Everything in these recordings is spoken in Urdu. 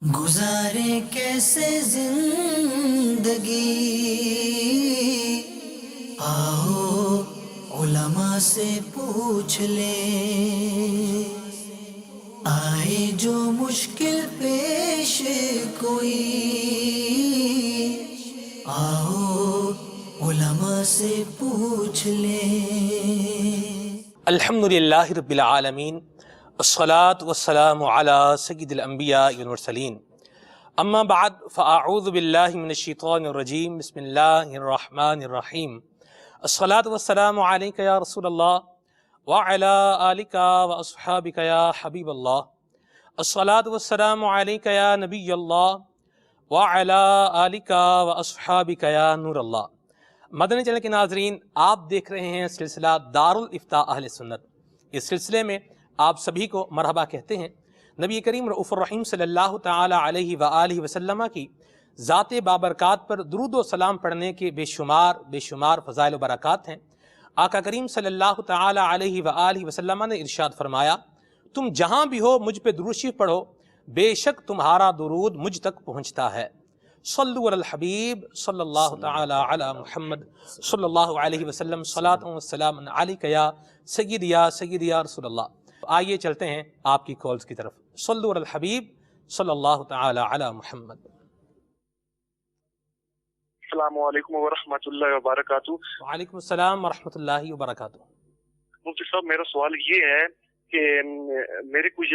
گزارے کیسے زندگی، آؤ علماء سے پوچھ لیں، آئے جو مشکل پیش کوئی، آؤ علماء سے پوچھ لیں۔ الحمدللہ رب العالمین، الصلاة والسلام علی سید الانبیاء والمرسلین، اما بعد فاعوذ باللہ من الشیطان الرجیم، بسم اللہ الرحمن الرحیم۔ الصلاة والسلام علیک یا رسول اللہ وعلی آلک واصحابک یا حبیب اللہ۔ الصلاة والسلام علیک یا نبی اللہ وعلی آلک واصحابک یا نور اللہ۔ مدنی چینل کے ناظرین، آپ دیکھ رہے ہیں سلسلہ دارالافتاء اہل سنت۔ اس سلسلے میں آپ سبھی کو مرحبا کہتے ہیں۔ نبی کریم رؤوف الرحیم صلی اللہ تعالی علیہ وآلہ وسلم کی ذات بابرکات پر درود و سلام پڑھنے کے بے شمار فضائل و برکات ہیں۔ آقا کریم صلی اللہ تعالی علیہ وآلہ وسلم نے ارشاد فرمایا، تم جہاں بھی ہو مجھ پہ درود شریف پڑھو، بے شک تمہارا درود مجھ تک پہنچتا ہے۔ صلو علی الحبیب صلی اللہ تعالی علی محمد صلی اللہ علیہ وسلم، صلاۃ و سلام علیک یا سیدی یا رسول اللہ۔ آئیے چلتے ہیں آپ کی کالز کی طرف۔ صلو علی الحبیب صلی اللہ تعالی علی محمد۔ السلام علیکم ورحمۃ اللہ وبرکاتہ۔ وعلیکم السلام ورحمۃ اللہ وبرکاتہ۔ مفتی صاحب، میرا سوال یہ ہے کہ میرے کچھ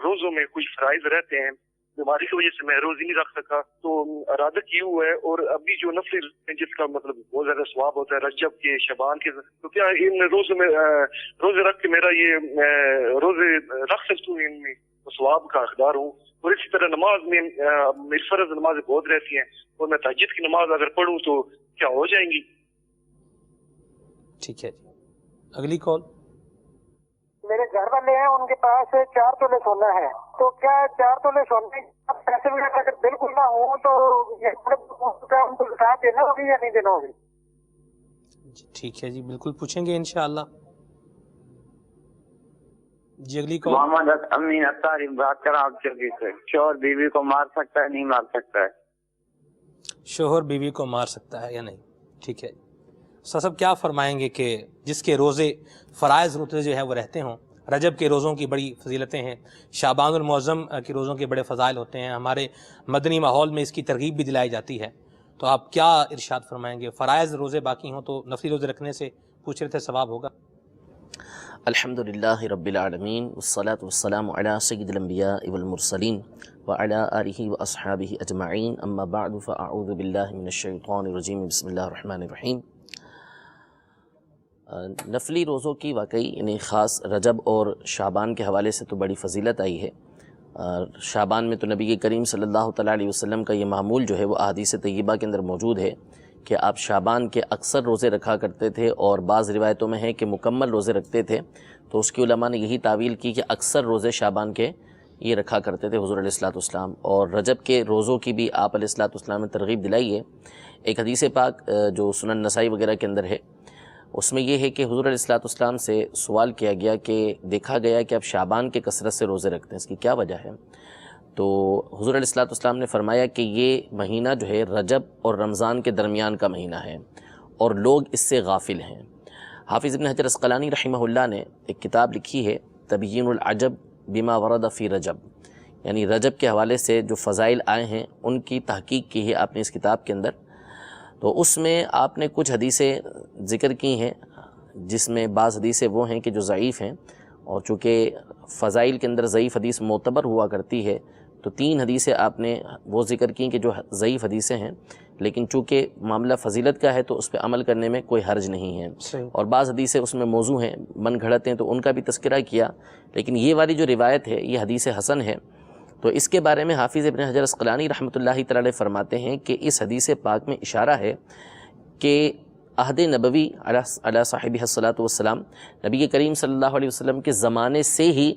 روزوں میں کچھ فرائض رہتے ہیں، بیماری کی وجہ سے میں روزی نہیں رکھ سکا، تو ارادہ کیے ہوا ہے، اور ابھی جو نفل جس کا مطلب بہت زیادہ ثواب ہوتا ہے رجب کے شعبان کے، تو کیا ان روزوں میں روزے رکھ کے میرا یہ روزے رکھ سکتا ہوں، ان میں ثواب کا حقدار ہوں؟ اور اسی طرح نماز میں میری فرض نمازیں بہت رہتی ہیں، اور میں تہجد کی نماز اگر پڑھوں تو کیا ہو جائیں گی؟ ٹھیک ہے جی، اگلی کال۔ میرے گھر والے ہیں، ان کے پاس 4 تولے سونا ہے، تو کیا 4 تولے سونے پیسے بھی اگر بالکل نہ ہوں تو ان کو زکات دینا ہوگی یا نہیں دینا ہوگی؟ جی ٹھیک ہے جی، بالکل پوچھیں گے انشاءاللہ۔ جی اگلی کال۔ محمد امین اتاری بات کر رہا ہوں چوکی سے۔ شوہر بیوی کو مار سکتا ہے نہیں مار سکتا ہے؟ شوہر بیوی کو مار سکتا ہے یا نہیں؟ ٹھیک ہے۔ صاحب کیا فرمائیں گے کہ جس کے روزے فرائض روزے جو ہے وہ رہتے ہوں، رجب کے روزوں کی بڑی فضیلتیں ہیں، شعبان المعظم کے روزوں کے بڑے فضائل ہوتے ہیں، ہمارے مدنی ماحول میں اس کی ترغیب بھی دلائی جاتی ہے، تو آپ کیا ارشاد فرمائیں گے؟ فرائض روزے باقی ہوں تو نفلی روزے رکھنے سے پوچھ رہے تھے ثواب ہوگا؟ الحمدللہ رب العالمین، والصلاة والسلام علی سید الانبیاء والمرسلین وعلی آلہ واصحابہ اجمعین، اما بعد فاعوذ باللہ من الشیطان الرجیم، بسم اللہ الرحمن الرحیم۔ نفلی روزوں کی واقعی یعنی خاص رجب اور شعبان کے حوالے سے تو بڑی فضیلت آئی ہے۔ شعبان میں تو نبی کریم صلی اللہ تعالیٰ علیہ وسلم کا یہ معمول جو ہے وہ احادیث طیبہ کے اندر موجود ہے کہ آپ شعبان کے اکثر روزے رکھا کرتے تھے، اور بعض روایتوں میں ہے کہ مکمل روزے رکھتے تھے، تو اس کی علماء نے یہی تعویل کی کہ اکثر روزے شعبان کے یہ رکھا کرتے تھے حضور علیہ الصلوۃ والسلام، اور رجب کے روزوں کی بھی آپ علیہ الصلوۃ والسلام نے ترغیب دلائی ہے۔ ایک حدیث پاک جو سنن نسائی وغیرہ کے اندر ہے، اس میں یہ ہے کہ حضور علیہ الصلوۃ والسلام سے سوال کیا گیا کہ دیکھا گیا کہ آپ شعبان کے کثرت سے روزے رکھتے ہیں، اس کی کیا وجہ ہے؟ تو حضور علیہ الصلوۃ والسلام نے فرمایا کہ یہ مہینہ جو ہے رجب اور رمضان کے درمیان کا مہینہ ہے، اور لوگ اس سے غافل ہیں۔ حافظ ابن حجر عسقلانی رحمہ اللہ نے ایک کتاب لکھی ہے تبیین العجب بما ورد فی رجب، یعنی رجب کے حوالے سے جو فضائل آئے ہیں ان کی تحقیق کی ہے آپ نے اس کتاب کے اندر۔ تو اس میں آپ نے کچھ حدیثیں ذکر کی ہیں، جس میں بعض حدیثیں وہ ہیں کہ جو ضعیف ہیں، اور چونکہ فضائل کے اندر ضعیف حدیث معتبر ہوا کرتی ہے، تو 3 حدیثیں آپ نے وہ ذکر کی کہ جو ضعیف حدیثیں ہیں، لیکن چونکہ معاملہ فضیلت کا ہے تو اس پہ عمل کرنے میں کوئی حرج نہیں ہے، اور بعض حدیثیں اس میں موضوع ہیں، من گھڑت ہیں، تو ان کا بھی تذکرہ کیا، لیکن یہ والی جو روایت ہے یہ حدیث حسن ہے۔ تو اس کے بارے میں حافظ ابن حجر عسقلانی رحمۃ اللہ تعالی فرماتے ہیں کہ اس حدیث پاک میں اشارہ ہے کہ عہد نبوی علی صاحبہ الصلاۃ والسلام، نبی کریم صلی اللہ علیہ وسلم کے زمانے سے ہی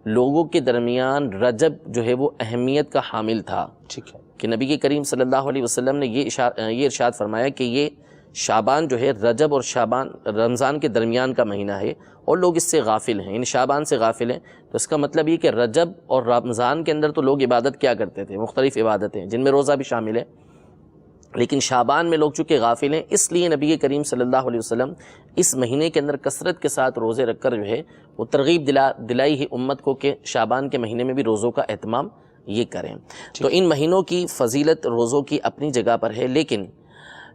لوگوں کے درمیان رجب جو ہے وہ اہمیت کا حامل تھا۔ ٹھیک ہے، کہ نبی کریم صلی اللہ علیہ وسلم نے یہ ارشاد فرمایا کہ یہ شعبان جو ہے رجب اور شعبان رمضان کے درمیان کا مہینہ ہے اور لوگ اس سے غافل ہیں، یعنی شعبان سے غافل ہیں، تو اس کا مطلب یہ کہ رجب اور رمضان کے اندر تو لوگ عبادت کیا کرتے تھے، مختلف عبادتیں جن میں روزہ بھی شامل ہے، لیکن شعبان میں لوگ چونکہ غافل ہیں، اس لیے نبی کریم صلی اللہ علیہ وسلم اس مہینے کے اندر کثرت کے ساتھ روزے رکھ کر جو ہے وہ ترغیب دلائی ہے امت کو کہ شعبان کے مہینے میں بھی روزوں کا اہتمام یہ کریں۔ تو ان مہینوں کی فضیلت روزوں کی اپنی جگہ پر ہے، لیکن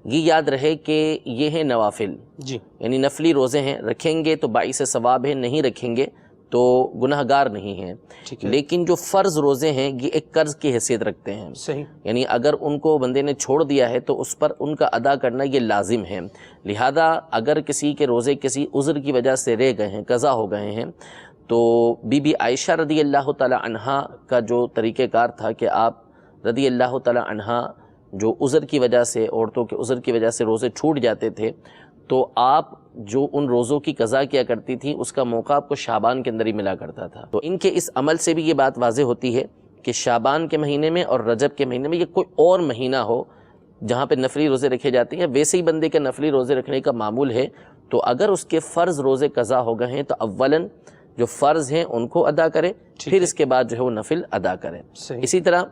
یہ یاد رہے کہ یہ ہیں نوافل، جی یعنی نفلی روزے ہیں، رکھیں گے تو باعث ثواب ہیں، نہیں رکھیں گے تو گناہ گار نہیں ہیں۔ لیکن جو فرض روزے ہیں یہ ایک قرض کی حیثیت رکھتے ہیں، صحیح، یعنی اگر ان کو بندے نے چھوڑ دیا ہے تو اس پر ان کا ادا کرنا یہ لازم ہے۔ لہذا اگر کسی کے روزے کسی عذر کی وجہ سے رہ گئے ہیں، قضا ہو گئے ہیں، تو بی بی عائشہ رضی اللہ تعالی عنہا کا جو طریقہ کار تھا کہ آپ رضی اللہ تعالی عنہا جو عذر کی وجہ سے، عورتوں کے عذر کی وجہ سے روزے چھوٹ جاتے تھے، تو آپ جو ان روزوں کی قضا کیا کرتی تھی اس کا موقع آپ کو شعبان کے اندر ہی ملا کرتا تھا۔ تو ان کے اس عمل سے بھی یہ بات واضح ہوتی ہے کہ شعبان کے مہینے میں اور رجب کے مہینے میں یہ کوئی اور مہینہ ہو جہاں پہ نفلی روزے رکھے جاتے ہیں، ویسے ہی بندے کے نفلی روزے رکھنے کا معمول ہے، تو اگر اس کے فرض روزے قضا ہو گئے ہیں تو اولاً جو فرض ہیں ان کو ادا کرے، پھر اس کے بعد جو ہے وہ نفل ادا کرے۔ اسی طرح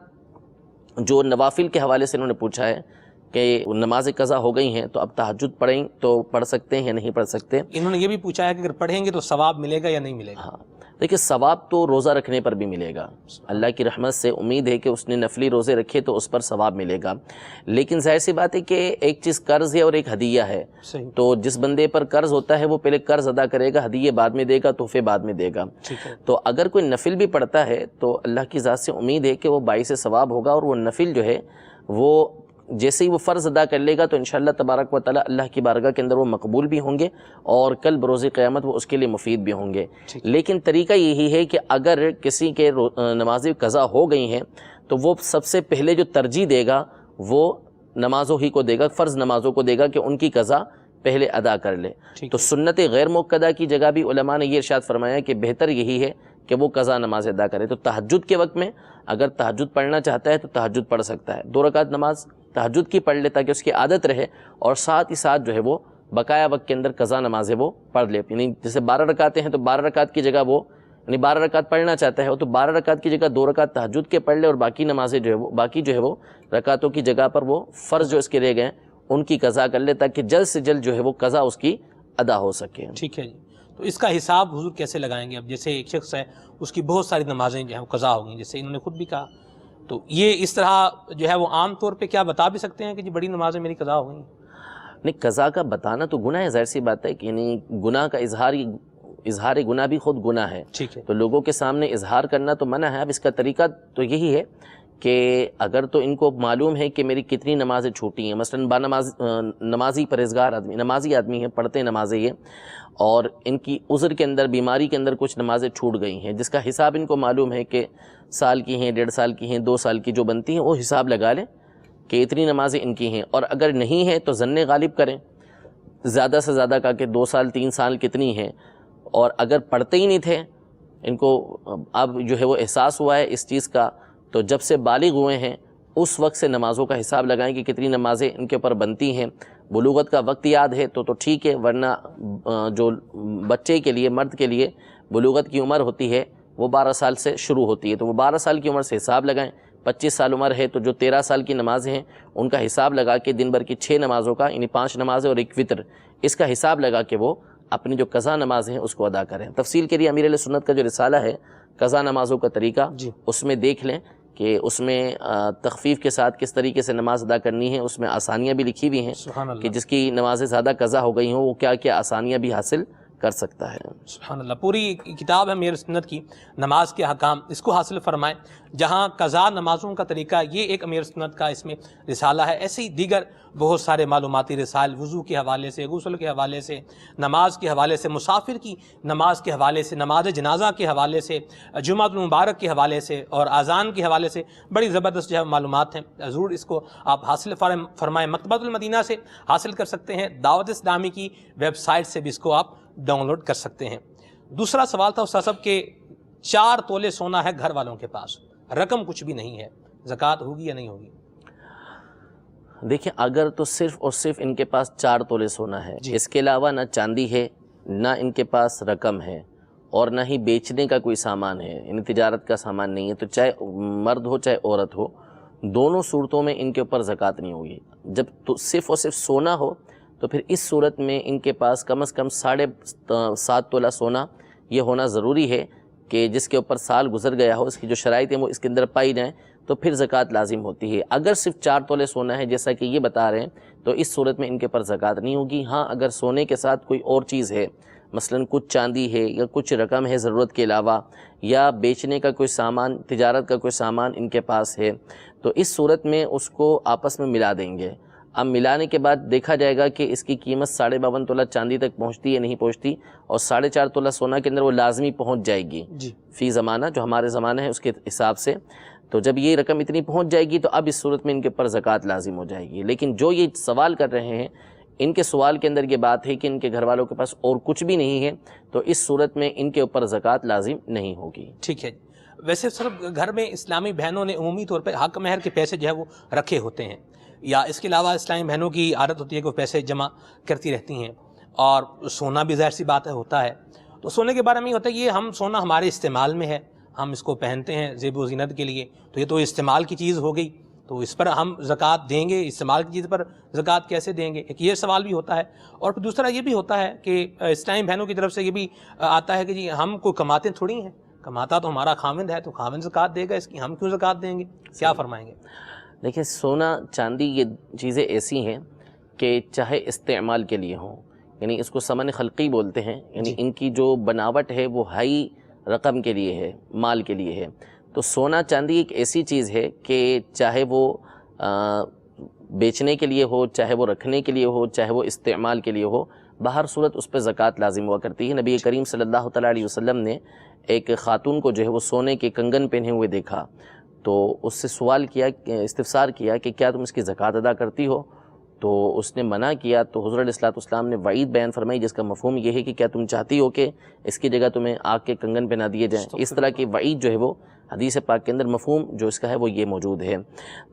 جو نوافل کے حوالے سے انہوں نے پوچھا ہے کہ نماز قضا ہو گئی ہیں تو اب تہجد پڑھیں تو پڑھ سکتے ہیں یا نہیں پڑھ سکتے۔ انہوں نے یہ بھی پوچھا ہے کہ اگر پڑھیں گے تو ثواب ملے گا یا نہیں ملے گا؟ ہاں دیکھیں، ثواب تو روزہ رکھنے پر بھی ملے گا، اللہ کی رحمت سے امید ہے کہ اس نے نفلی روزے رکھے تو اس پر ثواب ملے گا، لیکن ظاہر سی بات ہے کہ ایک چیز قرض ہے اور ایک ہدیہ ہے۔ تو جس بندے پر قرض ہوتا ہے وہ پہلے قرض ادا کرے گا، ہدیے بعد میں دے گا، تحفے بعد میں دے گا۔ تو اگر کوئی نفل بھی پڑھتا ہے تو اللہ کی ذات سے امید ہے کہ وہ باعث ثواب ہوگا، اور وہ نفل جو ہے وہ جیسے ہی وہ فرض ادا کر لے گا تو انشاءاللہ تبارک و تعالی اللہ کی بارگاہ کے اندر وہ مقبول بھی ہوں گے اور کل بروز قیامت وہ اس کے لیے مفید بھی ہوں گے۔ لیکن طریقہ یہی ہے کہ اگر کسی کے نمازیں قضا ہو گئی ہیں تو وہ سب سے پہلے جو ترجیح دے گا وہ نمازوں ہی کو دے گا، فرض نمازوں کو دے گا کہ ان کی قضا پہلے ادا کر لے۔ تو سنت غیر موقدہ کی جگہ بھی علماء نے یہ ارشاد فرمایا کہ بہتر یہی ہے کہ وہ قضا نماز ادا کرے۔ تو تہجد کے وقت میں اگر تہجد پڑھنا چاہتا ہے تو تہجد پڑھ سکتا ہے، 2 رکعت نماز تہجد کی پڑھ لے تاکہ اس کی عادت رہے، اور ساتھ ہی ساتھ جو ہے وہ بقایا وقت کے اندر قضا نمازیں وہ پڑھ لے، یعنی جیسے 12 رکعتیں ہیں تو 12 رکعت کی جگہ وہ یعنی 12 رکعت پڑھنا چاہتا ہے تو 12 رکعت کی جگہ 2 رکعت تہجد کے پڑھ لے، اور باقی نمازیں جو ہے وہ باقی جو ہے وہ رکعتوں کی جگہ پر وہ فرض جو اس کے رہ گئے ان کی قضا کر لے تاکہ جلد سے جلد جو ہے وہ قضا اس کی ادا ہو سکے۔ ٹھیک ہے جی، تو اس کا حساب حضور کیسے لگائیں گے؟ اب جیسے ایک شخص ہے اس کی بہت ساری نمازیں جو ہیں وہ قضا ہو گئیں، جیسے انہوں نے خود بھی کہا، تو یہ اس طرح جو ہے وہ عام طور پہ کیا بتا بھی سکتے ہیں کہ جی بڑی نمازیں میری قضا ہو گئیں؟ نہیں، قضا کا بتانا تو گناہ ہے، ظاہر سی بات ہے کہ یعنی گناہ کا اظہار گناہ بھی خود گناہ ہے، ٹھیک ہے، تو لوگوں کے سامنے اظہار کرنا تو منع ہے۔ اب اس کا طریقہ تو یہی ہے کہ اگر تو ان کو معلوم ہے کہ میری کتنی نمازیں چھوٹی ہیں، مثلاً نمازی پرہیزگار آدمی، نمازی آدمی ہیں، پڑھتے ہیں نمازیں یہ، اور ان کی عذر کے اندر، بیماری کے اندر کچھ نمازیں چھوٹ گئی ہیں جس کا حساب ان کو معلوم ہے کہ سال کی ہیں، 1.5 سال کی ہیں، 2 سال کی جو بنتی ہیں، وہ حساب لگا لیں کہ اتنی نمازیں ان کی ہیں، اور اگر نہیں ہیں تو ظن غالب کریں، زیادہ سے زیادہ کہا کہ 2 سال 3 سال کتنی ہیں، اور اگر پڑھتے ہی نہیں تھے، ان کو اب جو ہے وہ احساس ہوا ہے اس چیز کا، تو جب سے بالغ ہوئے ہیں اس وقت سے نمازوں کا حساب لگائیں کہ کتنی نمازیں ان کے اوپر بنتی ہیں۔ بلوغت کا وقت یاد ہے تو ٹھیک ہے، ورنہ جو بچے کے لیے، مرد کے لیے بلوغت کی عمر ہوتی ہے وہ 12 سال سے شروع ہوتی ہے، تو وہ 12 سال کی عمر سے حساب لگائیں۔ 25 سال عمر ہے تو جو 13 سال کی نمازیں ہیں ان کا حساب لگا کے دن بھر کی 6 نمازوں کا، یعنی 5 نمازیں اور 1 وطر، اس کا حساب لگا کے وہ اپنی جو قضا نمازیں ہیں اس کو ادا کریں۔ تفصیل کے لیے امیر اہل سنت کا جو رسالہ ہے قضا نمازوں کا طریقہ، اس میں دیکھ لیں کہ اس میں تخفیف کے ساتھ کس طریقے سے نماز ادا کرنی ہے، اس میں آسانیاں بھی لکھی ہوئی ہیں کہ جس کی نمازیں زیادہ قضا ہو گئی ہوں وہ کیا کیا آسانیاں بھی حاصل کر سکتا ہے۔ سبحان اللہ، پوری کتاب ہے امیر سنت کی، نماز کے احکام، اس کو حاصل فرمائیں۔ جہاں قضا نمازوں کا طریقہ یہ ایک امیر سنت کا اس میں رسالہ ہے، ایسے ہی دیگر بہت سارے معلوماتی رسائل وضو کے حوالے سے، غسل کے حوالے سے، نماز کے حوالے سے، مسافر کی نماز کے حوالے سے، نماز جنازہ کے حوالے سے، جمعۃ المبارک کے حوالے سے اور اذان کے حوالے سے بڑی زبردست جو ہے معلومات ہیں۔ ضرور اس کو آپ حاصل فرمائیں۔ مکتبۃ المدینہ سے حاصل کر سکتے ہیں، دعوت اسلامی کی ویب سائٹ سے بھی اس کو آپ ڈاؤن لوڈ کر سکتے ہیں۔ دوسرا سوال تھا استاد صاحب کہ 4 تولے سونا ہے گھر والوں کے پاس، رقم کچھ بھی نہیں ہے، زکوٰۃ ہوگی یا نہیں ہوگی؟ دیکھیں اگر تو صرف اور صرف ان کے پاس 4 تولے سونا ہے، اس کے علاوہ نہ چاندی ہے، نہ ان کے پاس رقم ہے، اور نہ ہی بیچنے کا کوئی سامان ہے، یعنی تجارت کا سامان نہیں ہے، تو چاہے مرد ہو چاہے عورت ہو، دونوں صورتوں میں ان کے اوپر زکوٰۃ نہیں ہوگی۔ جب تو صرف اور صرف سونا ہو تو پھر اس صورت میں ان کے پاس کم از کم 7.5 تولہ سونا یہ ہونا ضروری ہے کہ جس کے اوپر سال گزر گیا ہو، اس کی جو شرائط ہیں وہ اس کے اندر پائی جائیں، تو پھر زکوٰۃ لازم ہوتی ہے۔ اگر صرف 4 تولے سونا ہے جیسا کہ یہ بتا رہے ہیں تو اس صورت میں ان کے پر زکوٰۃ نہیں ہوگی۔ ہاں اگر سونے کے ساتھ کوئی اور چیز ہے، مثلاً کچھ چاندی ہے یا کچھ رقم ہے ضرورت کے علاوہ، یا بیچنے کا کوئی سامان، تجارت کا کوئی سامان ان کے پاس ہے، تو اس صورت میں اس کو آپس میں ملا دیں گے۔ اب ملانے کے بعد دیکھا جائے گا کہ اس کی قیمت 52.5 تولہ چاندی تک پہنچتی ہے نہیں پہنچتی، اور 4.5 تولہ سونا کے اندر وہ لازمی پہنچ جائے گی فی زمانہ، جو ہمارے زمانہ ہے اس کے حساب سے۔ تو جب یہ رقم اتنی پہنچ جائے گی تو اب اس صورت میں ان کے اوپر زکوٰۃ لازم ہو جائے گی۔ لیکن جو یہ سوال کر رہے ہیں، ان کے سوال کے اندر یہ بات ہے کہ ان کے گھر والوں کے پاس اور کچھ بھی نہیں ہے، تو اس صورت میں ان کے اوپر زکوٰۃ لازم نہیں ہوگی۔ ٹھیک ہے۔ ویسے صرف گھر میں اسلامی بہنوں نے عمومی طور پہ حق مہر کے پیسے جو ہے وہ رکھے ہوتے ہیں، یا اس کے علاوہ اسلامی بہنوں کی عادت ہوتی ہے کہ وہ پیسے جمع کرتی رہتی ہیں، اور سونا بھی ظاہر سی بات ہے ہوتا ہے۔ تو سونے کے بارے میں یہ ہوتا ہے کہ یہ ہم سونا ہمارے استعمال میں ہے، ہم اس کو پہنتے ہیں زیب و زینت کے لیے، تو یہ تو استعمال کی چیز ہو گئی، تو اس پر ہم زکوٰۃ دیں گے؟ استعمال کی چیز پر زکوٰۃ کیسے دیں گے؟ ایک یہ سوال بھی ہوتا ہے، اور پھر دوسرا یہ بھی ہوتا ہے کہ اسلامی بہنوں کی طرف سے یہ بھی آتا ہے کہ جی ہم کوئی کماتے تھوڑی ہیں، کماتا تو ہمارا خاوند ہے، تو خاوند زکوٰۃ دے گا اس کی، ہم کیوں زکوٰۃ دیں گے؟ کیا فرمائیں گے؟ دیکھیں سونا چاندی یہ چیزیں ایسی ہیں کہ چاہے استعمال کے لیے ہوں، یعنی اس کو ثمن خلقی بولتے ہیں، یعنی ان کی جو بناوٹ ہے وہ ہائی رقم کے لیے ہے، مال کے لیے ہے۔ تو سونا چاندی ایک ایسی چیز ہے کہ چاہے وہ بیچنے کے لیے ہو، چاہے وہ رکھنے کے لیے ہو، چاہے وہ استعمال کے لیے ہو، بہر صورت اس پہ زکوٰۃ لازم ہوا کرتی ہے۔ نبی کریم صلی اللہ تعالیٰ علیہ وسلم نے ایک خاتون کو جو ہے وہ سونے کے کنگن پہنے ہوئے دیکھا، تو اس سے سوال کیا، استفسار کیا کہ کیا تم اس کی زکوٰۃ ادا کرتی ہو؟ تو اس نے منع کیا، تو حضور علیہ السلام نے وعید بیان فرمائی، جس کا مفہوم یہ ہے کہ کیا تم چاہتی ہو کہ اس کی جگہ تمہیں آگ کے کنگن پہنا دیے جائیں؟ اس طرح کی وعید جو ہے وہ حدیث پاک کے اندر مفہوم جو اس کا ہے وہ یہ موجود ہے۔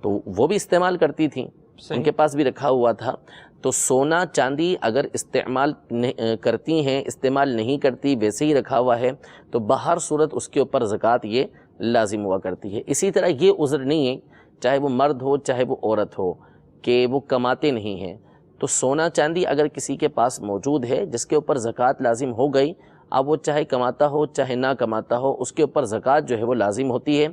تو وہ بھی استعمال کرتی تھیں، ان کے پاس بھی رکھا ہوا تھا۔ تو سونا چاندی اگر استعمال کرتی ہیں، استعمال نہیں کرتی، ویسے ہی رکھا ہوا ہے، تو بہر صورت اس کے اوپر زکوٰۃ یہ لازم ہوا کرتی ہے۔ اسی طرح یہ عذر نہیں ہے، چاہے وہ مرد ہو چاہے وہ عورت ہو، کہ وہ کماتے نہیں ہیں، تو سونا چاندی اگر کسی کے پاس موجود ہے جس کے اوپر زکوٰۃ لازم ہو گئی، اب وہ چاہے کماتا ہو چاہے نہ کماتا ہو، اس کے اوپر زکوٰۃ جو ہے وہ لازم ہوتی ہے۔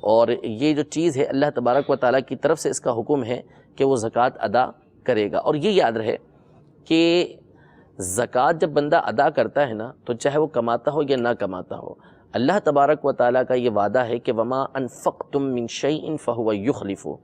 اور یہ جو چیز ہے اللہ تبارک و تعالیٰ کی طرف سے اس کا حکم ہے کہ وہ زکوٰۃ ادا کرے گا۔ اور یہ یاد رہے کہ زکوٰۃ جب بندہ ادا کرتا ہے نا، تو چاہے وہ کماتا ہو یا نہ کماتا ہو، اللہ تبارک و تعالیٰ کا یہ وعدہ ہے کہ وما انفقتم من شیء فہو یخلفہ،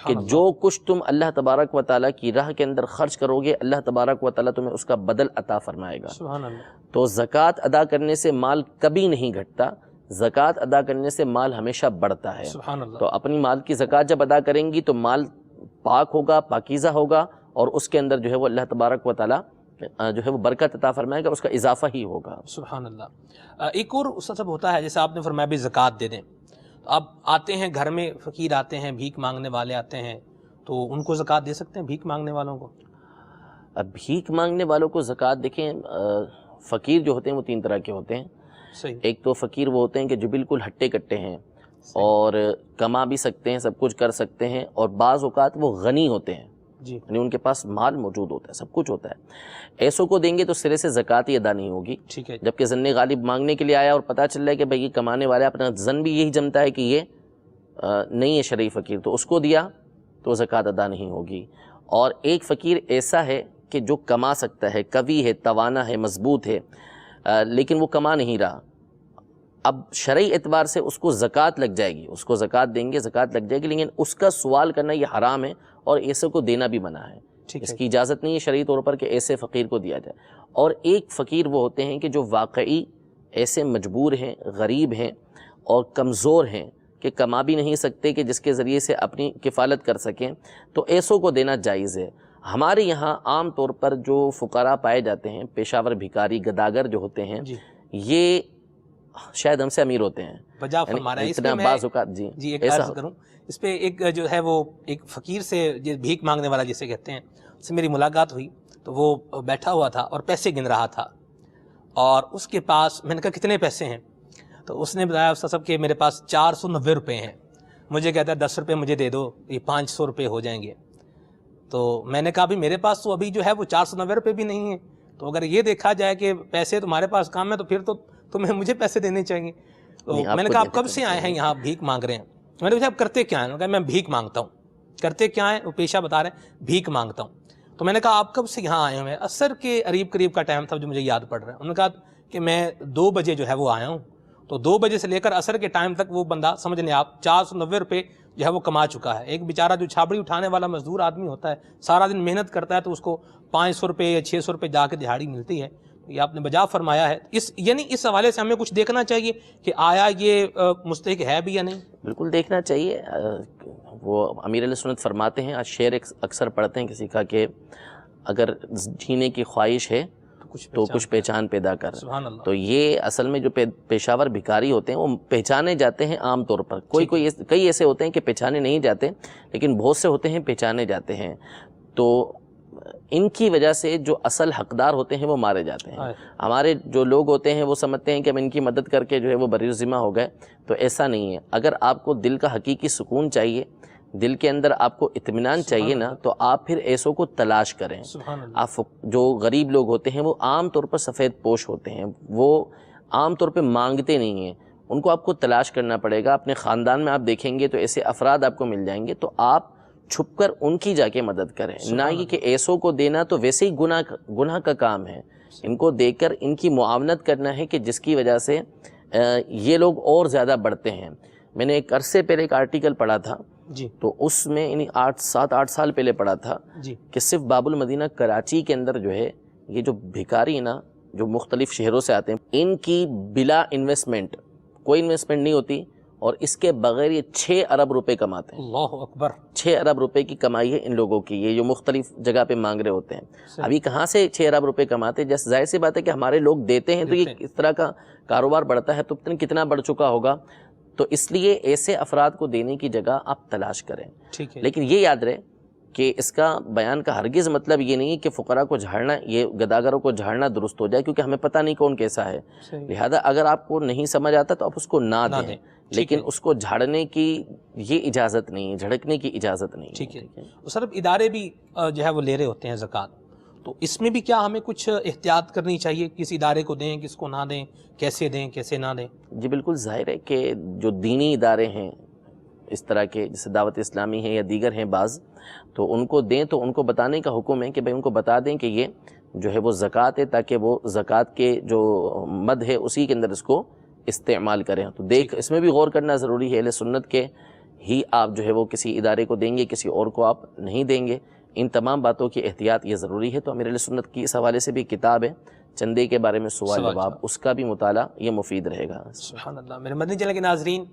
کہ جو کچھ تم اللہ تبارک و تعالیٰ کی راہ کے اندر خرچ کرو گے، اللہ تبارک و تعالیٰ تمہیں اس کا بدل عطا فرمائے گا۔ سبحان اللہ۔ تو زکوٰۃ ادا کرنے سے مال کبھی نہیں گھٹتا، زکوٰۃ ادا کرنے سے مال ہمیشہ بڑھتا ہے۔ سبحان اللہ۔ تو اپنی مال کی زکوٰۃ جب ادا کریں گی تو مال پاک ہوگا، پاکیزہ ہوگا، اور اس کے اندر جو ہے وہ اللہ تبارک و تعالیٰ جو ہے وہ برکت عطا فرمائے گا، اس کا اضافہ ہی ہوگا۔ سبحان اللہ۔ ایک اور سب ہوتا ہے، جیسے آپ نے فرمایا بھی زکوٰۃ دے دیں، اب آتے ہیں گھر میں فقیر آتے ہیں، بھیک مانگنے والے آتے ہیں، تو ان کو زکوٰۃ دے سکتے ہیں بھیک مانگنے والوں کو؟ اب بھیک مانگنے والوں کو زکوٰۃ، دیکھیں فقیر جو ہوتے ہیں وہ 3 طرح کے ہوتے ہیں۔ صحیح۔ ایک تو فقیر وہ ہوتے ہیں کہ جو بالکل ہٹے کٹے ہیں اور کما بھی سکتے ہیں، سب کچھ کر سکتے ہیں، اور بعض اوقات وہ غنی ہوتے ہیں، جی، یعنی ان کے پاس مال موجود ہوتا ہے، سب کچھ ہوتا ہے۔ ایسوں کو دیں گے تو سرے سے زکوٰۃ ہی ادا نہیں ہوگی۔ ٹھیک ہے۔ جبکہ ظن غالب مانگنے کے لیے آیا اور پتہ چل رہا ہے کہ بھئی یہ کمانے والا ہے، اپنا ظن بھی یہی جمتا ہے کہ یہ نہیں ہے شرعی فقیر، تو اس کو دیا تو زکوٰۃ ادا نہیں ہوگی۔ اور ایک فقیر ایسا ہے کہ جو کما سکتا ہے، قوی ہے، توانا ہے، مضبوط ہے، لیکن وہ کما نہیں رہا، اب شرعی اعتبار سے اس کو زکوٰۃ لگ جائے گی، اس کو زکوٰۃ دیں گے، زکوٰۃ لگ جائے گی، لیکن اس کا سوال کرنا یہ حرام ہے، اور ایسے کو دینا بھی منع ہے۔ اس کی اجازت نہیں ہے شرعی طور پر کہ ایسے فقیر کو دیا جائے۔ اور ایک فقیر وہ ہوتے ہیں کہ جو واقعی ایسے مجبور ہیں، غریب ہیں اور کمزور ہیں کہ کما بھی نہیں سکتے کہ جس کے ذریعے سے اپنی کفالت کر سکیں، تو ایسوں کو دینا جائز ہے۔ ہمارے یہاں عام طور پر جو فقراء پائے جاتے ہیں، پیشاور بھکاری، گداگر جو ہوتے ہیں، یہ شاید ہم سے امیر ہوتے ہیں. بجا فرما رہا ہے. اس اتنا میں بعض اوقات جی ایک عرض کروں اس پہ، ایک جو ہے وہ ایک فقیر سے بھیک مانگنے والا جسے کہتے ہیں، اس سے میری ملاقات ہوئی تو وہ بیٹھا ہوا تھا اور پیسے گن رہا تھا، اور اس کے پاس میں نے کہا کتنے پیسے ہیں؟ تو اس نے بتایا استاد صاحب کہ میرے پاس 490 روپے ہیں. مجھے کہتا ہے 10 روپے مجھے دے دو، یہ 500 روپے ہو جائیں گے. تو میں نے کہا بھی میرے پاس تو ابھی جو ہے وہ 490 روپے بھی نہیں ہیں، تو اگر یہ دیکھا جائے کہ پیسے تمہارے پاس کام ہے تو پھر تو تمہیں مجھے پیسے دینے چاہیے. تو میں نے کہا آپ کب سے آئے ہیں یہاں بھیک مانگ رہے ہیں؟ میں نے پوچھا آپ کرتے کیا ہیں؟ انہوں نے کہا میں بھیک مانگتا ہوں. کرتے کیا ہیں؟ وہ پیشہ بتا رہے ہیں بھیک مانگتا ہوں. تو میں نے کہا آپ کب سے یہاں آئے ہوئے ہیں؟ عصر کے قریب کا ٹائم تھا جو مجھے یاد پڑ رہا ہے. انہوں نے کہا کہ میں 2 بجے جو ہے وہ آیا ہوں. تو 2 بجے سے لے کر عصر کے ٹائم تک وہ بندہ سمجھ لیں آپ 490 روپے جو ہے وہ کما چکا ہے. ایک بیچارہ جو چھابڑی اٹھانے والا مزدور آدمی ہوتا ہے، سارا دن محنت کرتا ہے، تو اس کو 500 روپے یا 600 روپے جا کے دہاڑی ملتی ہے. یہ آپ نے بجا فرمایا ہے. یعنی اس حوالے سے ہمیں کچھ دیکھنا چاہیے کہ آیا یہ مستحق ہے بھی یا نہیں. بالکل دیکھنا چاہیے. وہ امیر علیہ سنت فرماتے ہیں، آج شعر اکثر پڑھتے ہیں کسی کا کہ اگر جینے کی خواہش ہے تو کچھ پہچان پیدا کر. تو یہ اصل میں جو پیشاور بھکاری ہوتے ہیں وہ پہچانے جاتے ہیں عام طور پر. کئی ایسے ہوتے ہیں کہ پہچانے نہیں جاتے، لیکن بہت سے ہوتے ہیں پہچانے جاتے ہیں. تو ان کی وجہ سے جو اصل حقدار ہوتے ہیں وہ مارے جاتے ہیں. ہمارے جو لوگ ہوتے ہیں وہ سمجھتے ہیں کہ ہم ان کی مدد کر کے جو ہے وہ بری ذمہ ہو گئے. تو ایسا نہیں ہے. اگر آپ کو دل کا حقیقی سکون چاہیے، دل کے اندر آپ کو اطمینان چاہیے نا، تو آپ پھر ایسوں کو تلاش کریں. آپ جو غریب لوگ ہوتے ہیں وہ عام طور پر سفید پوش ہوتے ہیں، وہ عام طور پہ مانگتے نہیں ہیں. ان کو آپ کو تلاش کرنا پڑے گا. اپنے خاندان میں آپ دیکھیں گے تو ایسے افراد آپ کو مل جائیں گے، تو آپ چھپ کر ان کی جا کے مدد کریں. نہ یہ کہ ایسوں کو دینا تو ویسے ہی گناہ کا کام ہے. ان کو دے کر ان کی معاونت کرنا ہے کہ جس کی وجہ سے یہ لوگ اور زیادہ بڑھتے ہیں. میں نے ایک عرصے پہلے ایک آرٹیکل پڑھا تھا جی، تو اس میں یعنی 7-8 سال پہلے پڑھا تھا جی کہ صرف باب المدینہ کراچی کے اندر جو ہے یہ جو بھکاری نا جو مختلف شہروں سے آتے ہیں، ان کی بلا انویسٹمنٹ، کوئی انویسٹمنٹ نہیں ہوتی، اور اس کے بغیر یہ 6 ارب روپے کماتے ہیں. اللہ اکبر. 6 ارب روپے کی کمائی ہے ان لوگوں کی، یہ جو مختلف جگہ پہ مانگ رہے ہوتے ہیں. ابھی کہاں سے 6 ارب روپے کماتے ہیں؟ جیسے ظاہر سی بات ہے کہ ہمارے لوگ دیتے ہیں تو یہ اس طرح کا کاروبار بڑھتا ہے، تو کتنا بڑھ چکا ہوگا. تو اس لیے ایسے افراد کو دینے کی جگہ آپ تلاش کریں. لیکن یہ یاد رہے کہ اس کا بیان کا ہرگز مطلب یہ نہیں کہ فقراء کو جھاڑنا، یہ گداگروں کو جھاڑنا درست ہو جائے، کیونکہ ہمیں پتہ نہیں کون کیسا ہے. لہذا اگر آپ کو نہیں سمجھ آتا تو آپ اس کو نہ دیں، لیکن اس کو جھاڑنے کی یہ اجازت نہیں ہے، جھڑکنے کی اجازت نہیں. ٹھیک ہے. سر ادارے بھی جو ہے وہ لے رہے ہوتے ہیں زکوٰۃ، تو اس میں بھی کیا ہمیں کچھ احتیاط کرنی چاہیے؟ کس ادارے کو دیں، کس کو نہ دیں، کیسے دیں، کیسے نہ دیں؟ جی بالکل ظاہر ہے کہ جو دینی ادارے ہیں اس طرح کے، جیسے دعوت اسلامی ہیں یا دیگر ہیں بعض، تو ان کو دیں تو ان کو بتانے کا حکم ہے کہ بھائی ان کو بتا دیں کہ یہ جو ہے وہ زکوٰۃ ہے، تاکہ وہ زکوٰۃ کے جو مد ہے اسی کے اندر اس کو استعمال کریں. تو اس میں بھی غور کرنا ضروری ہے. اہل سنت کے ہی آپ جو ہے وہ کسی ادارے کو دیں گے، کسی اور کو آپ نہیں دیں گے. ان تمام باتوں کی احتیاط یہ ضروری ہے. تو امیر علیہ سنت کی اس حوالے سے بھی کتاب ہے چندے کے بارے میں سوال جواب، اس کا بھی مطالعہ یہ مفید رہے گا. سبحان اللہ. میرے مدنی چینل کے ناظرین،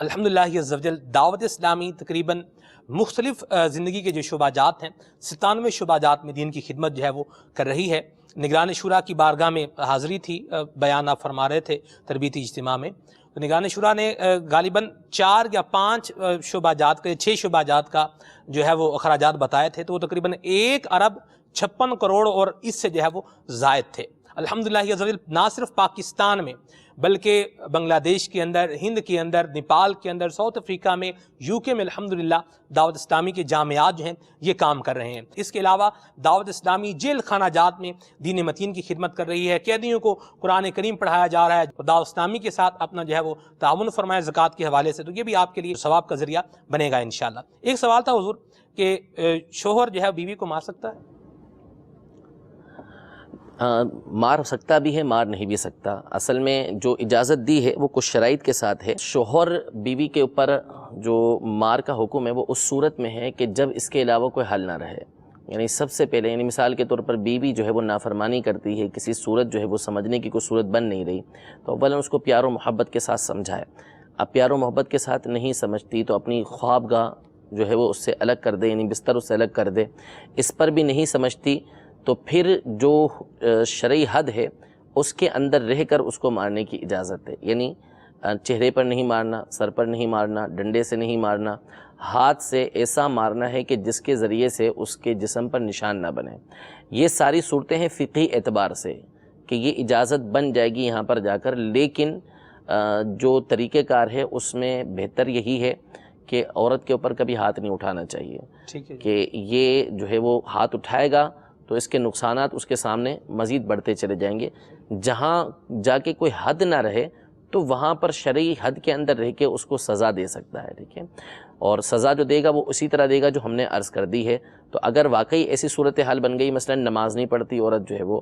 الحمدللہ عز و جل دعوت اسلامی تقریباً مختلف زندگی کے جو شعبہ جات ہیں، 97 شعبہ جات میں دین کی خدمت جو ہے وہ کر رہی ہے. نگران شورا کی بارگاہ میں حاضری تھی، بیان آپ فرما رہے تھے تربیتی اجتماع میں. تو نگران شورا نے غالباً 4 یا 5 شعبہ جات کا، 6 شعبہ جات کا جو ہے وہ اخراجات بتائے تھے، تو وہ تقریباً 1 ارب 56 کروڑ اور اس سے جو ہے وہ زائد تھے. الحمدللہ یہ ضرور نہ صرف پاکستان میں بلکہ بنگلہ دیش کے اندر، ہند کے اندر، نیپال کے اندر، ساؤتھ افریقہ میں، یو کے میں الحمدللہ دعوت اسلامی کے جامعات جو ہیں یہ کام کر رہے ہیں. اس کے علاوہ دعوت اسلامی جیل خانہ جات میں دین متین کی خدمت کر رہی ہے. قیدیوں کو قرآن کریم پڑھایا جا رہا ہے. دعوت اسلامی کے ساتھ اپنا جو ہے وہ تعاون فرمایا زکوٰۃ کے حوالے سے، تو یہ بھی آپ کے لیے ثواب کا ذریعہ بنے گا انشاءاللہ. ایک سوال تھا حضور کہ شوہر جو ہے بیوی کو مار سکتا ہے؟ مار سکتا بھی ہے، مار نہیں بھی سکتا. اصل میں جو اجازت دی ہے وہ کچھ شرائط کے ساتھ ہے. شوہر بیوی کے اوپر جو مار کا حکم ہے وہ اس صورت میں ہے کہ جب اس کے علاوہ کوئی حل نہ رہے. یعنی سب سے پہلے، یعنی مثال کے طور پر بیوی جو ہے وہ نافرمانی کرتی ہے، کسی صورت جو ہے وہ سمجھنے کی کوئی صورت بن نہیں رہی، تو اولا اس کو پیار و محبت کے ساتھ سمجھائے. اب پیار و محبت کے ساتھ نہیں سمجھتی تو اپنی خواب گاہ جو ہے وہ اس سے الگ کر دے، یعنی بستر اس سے الگ کر دے. اس پر بھی نہیں سمجھتی تو پھر جو شرعی حد ہے اس کے اندر رہ کر اس کو مارنے کی اجازت ہے، یعنی چہرے پر نہیں مارنا، سر پر نہیں مارنا، ڈنڈے سے نہیں مارنا، ہاتھ سے ایسا مارنا ہے کہ جس کے ذریعے سے اس کے جسم پر نشان نہ بنے۔ یہ ساری صورتیں ہیں فقہی اعتبار سے کہ یہ اجازت بن جائے گی یہاں پر جا کر، لیکن جو طریقہ کار ہے اس میں بہتر یہی ہے کہ عورت کے اوپر کبھی ہاتھ نہیں اٹھانا چاہیے، ٹھیک ہے، کہ یہ جو ہے وہ ہاتھ اٹھائے گا تو اس کے نقصانات اس کے سامنے مزید بڑھتے چلے جائیں گے۔ جہاں جا کے کوئی حد نہ رہے تو وہاں پر شرعی حد کے اندر رہ کے اس کو سزا دے سکتا ہے، ٹھیک ہے، اور سزا جو دے گا وہ اسی طرح دے گا جو ہم نے عرض کر دی ہے۔ تو اگر واقعی ایسی صورتحال بن گئی، مثلا نماز نہیں پڑھتی عورت جو ہے وہ،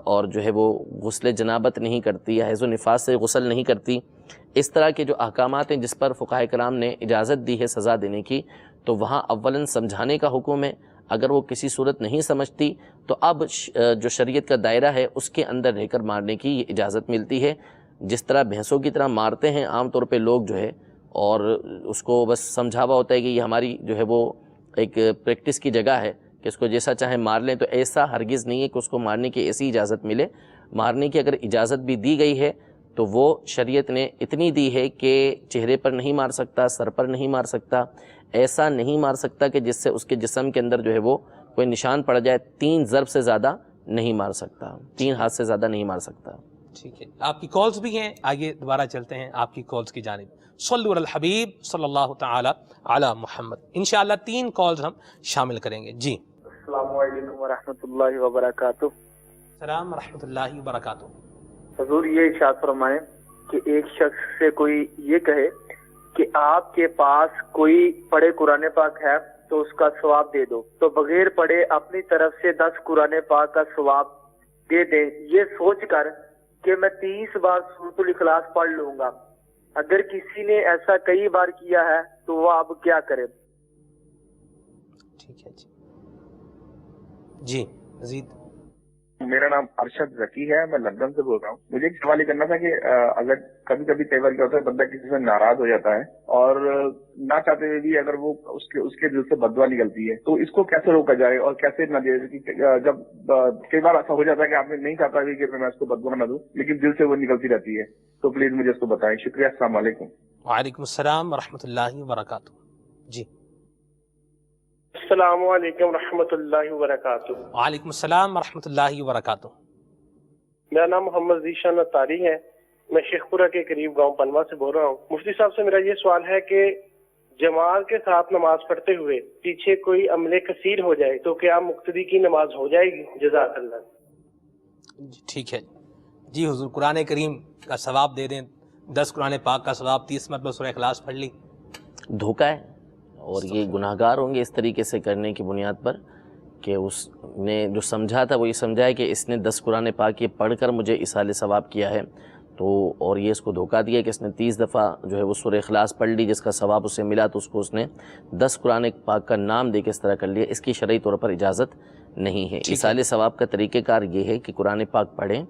اور جو ہے وہ غسل جنابت نہیں کرتی یا حیض و نفاس سے غسل نہیں کرتی، اس طرح کے جو احکامات ہیں جس پر فقہاء کرام نے اجازت دی ہے سزا دینے کی، تو وہاں اولاً سمجھانے کا حکم ہے۔ اگر وہ کسی صورت نہیں سمجھتی تو اب جو شریعت کا دائرہ ہے اس کے اندر رہ کر مارنے کی یہ اجازت ملتی ہے۔ جس طرح بھینسوں کی طرح مارتے ہیں عام طور پہ لوگ جو ہے، اور اس کو بس سمجھاوا ہوتا ہے کہ یہ ہماری جو ہے وہ ایک پریکٹس کی جگہ ہے کہ اس کو جیسا چاہیں مار لیں، تو ایسا ہرگز نہیں ہے کہ اس کو مارنے کی ایسی اجازت ملے۔ مارنے کی اگر اجازت بھی دی گئی ہے تو وہ شریعت نے اتنی دی ہے کہ چہرے پر نہیں مار سکتا، سر پر نہیں مار سکتا، ایسا نہیں مار سکتا کہ جس سے اس کے جسم کے اندر جو ہے وہ کوئی نشان پڑ جائے، 3 ضرب سے زیادہ نہیں مار سکتا، 3 ہاتھ سے زیادہ نہیں مار سکتا۔ ٹھیک ہے، آپ کی کالز بھی ہیں، آگے دوبارہ چلتے ہیں آپ کی کالز کی جانب۔ صلو علی الحبیب صلی اللہ تعالی علی محمد۔ انشاءاللہ 3 کالز ہم شامل کریں گے۔ جی السلام علیکم ورحمۃ اللہ وبرکاتہ۔ السلام ورحمۃ اللہ وبرکاتہ۔ حضور یہ ارشاد فرمائیں کہ ایک شخص سے کوئی یہ کہے کہ آپ کے پاس کوئی پڑھے قرآن پاک ہے تو اس کا ثواب دے دو، تو بغیر پڑھے اپنی طرف سے 10 قرآن پاک کا ثواب دے دیں، یہ سوچ کر کہ میں 30 بار سورۃ الاخلاص پڑھ لوں گا۔ اگر کسی نے ایسا کئی بار کیا ہے تو وہ اب کیا کرے؟ ٹھیک ہے جی مزید۔ میرا نام ارشد ذکی ہے، میں لندن سے بول رہا ہوں۔ مجھے ایک سوال یہ کرنا تھا کہ اگر کبھی کبھی کئی بار کیا ہوتا ہے بندہ کسی سے ناراض ہو جاتا ہے اور نہ چاہتے ہوئے بھی اگر وہ اس کے دل سے بددعا نکلتی ہے تو اس کو کیسے روکا جائے اور کیسے نہ دے؟ جب کئی بار ایسا ہو جاتا ہے کہ آپ نے نہیں چاہتا بھی کہ میں اس کو بددعا نہ دوں لیکن دل سے وہ نکلتی رہتی ہے، تو پلیز مجھے اس کو بتائیں۔ شکریہ، السلام علیکم۔ وعلیکم السلام ورحمۃ اللہ وبرکاتہ۔ جی السلام علیکم ورحمۃ اللہ وبرکاتہ۔ وعلیکم السلام ورحمۃ اللہ وبرکاتہ۔ میرا نام محمد ذیشان اتاری ہے، میں شیخ پورہ کے قریب گاؤں پنوا سے بول رہا ہوں۔ مفتی صاحب سے میرا یہ سوال ہے کہ جماعت کے ساتھ نماز پڑھتے ہوئے پیچھے کوئی عمل کثیر ہو جائے تو کیا مقتدی کی نماز ہو جائے گی؟ جزاک اللہ۔ ٹھیک ہے جی، حضور قرآن کریم کا ثواب دے دیں، 10 قرآن پاک کا ثواب، 30 مرتبہ سورہ اخلاص پڑھ لی۔ دھوکہ ہے، اور یہ گناہ گار ہوں گے اس طریقے سے کرنے کی بنیاد پر کہ اس نے جو سمجھا تھا وہ یہ سمجھا ہے کہ اس نے 10 قرآن پاک یہ پڑھ کر مجھے ایصال ثواب کیا ہے، تو اور یہ اس کو دھوکہ دیا کہ اس نے 30 دفعہ جو ہے وہ سورہ اخلاص پڑھ لی جس کا ثواب اسے ملا، تو اس کو اس نے 10 قرآن پاک کا نام دے کے اس طرح کر لیا۔ اس کی شرعی طور پر اجازت نہیں ہے۔ ایصال ثواب کا طریقہ کار یہ ہے کہ قرآن پاک پڑھیں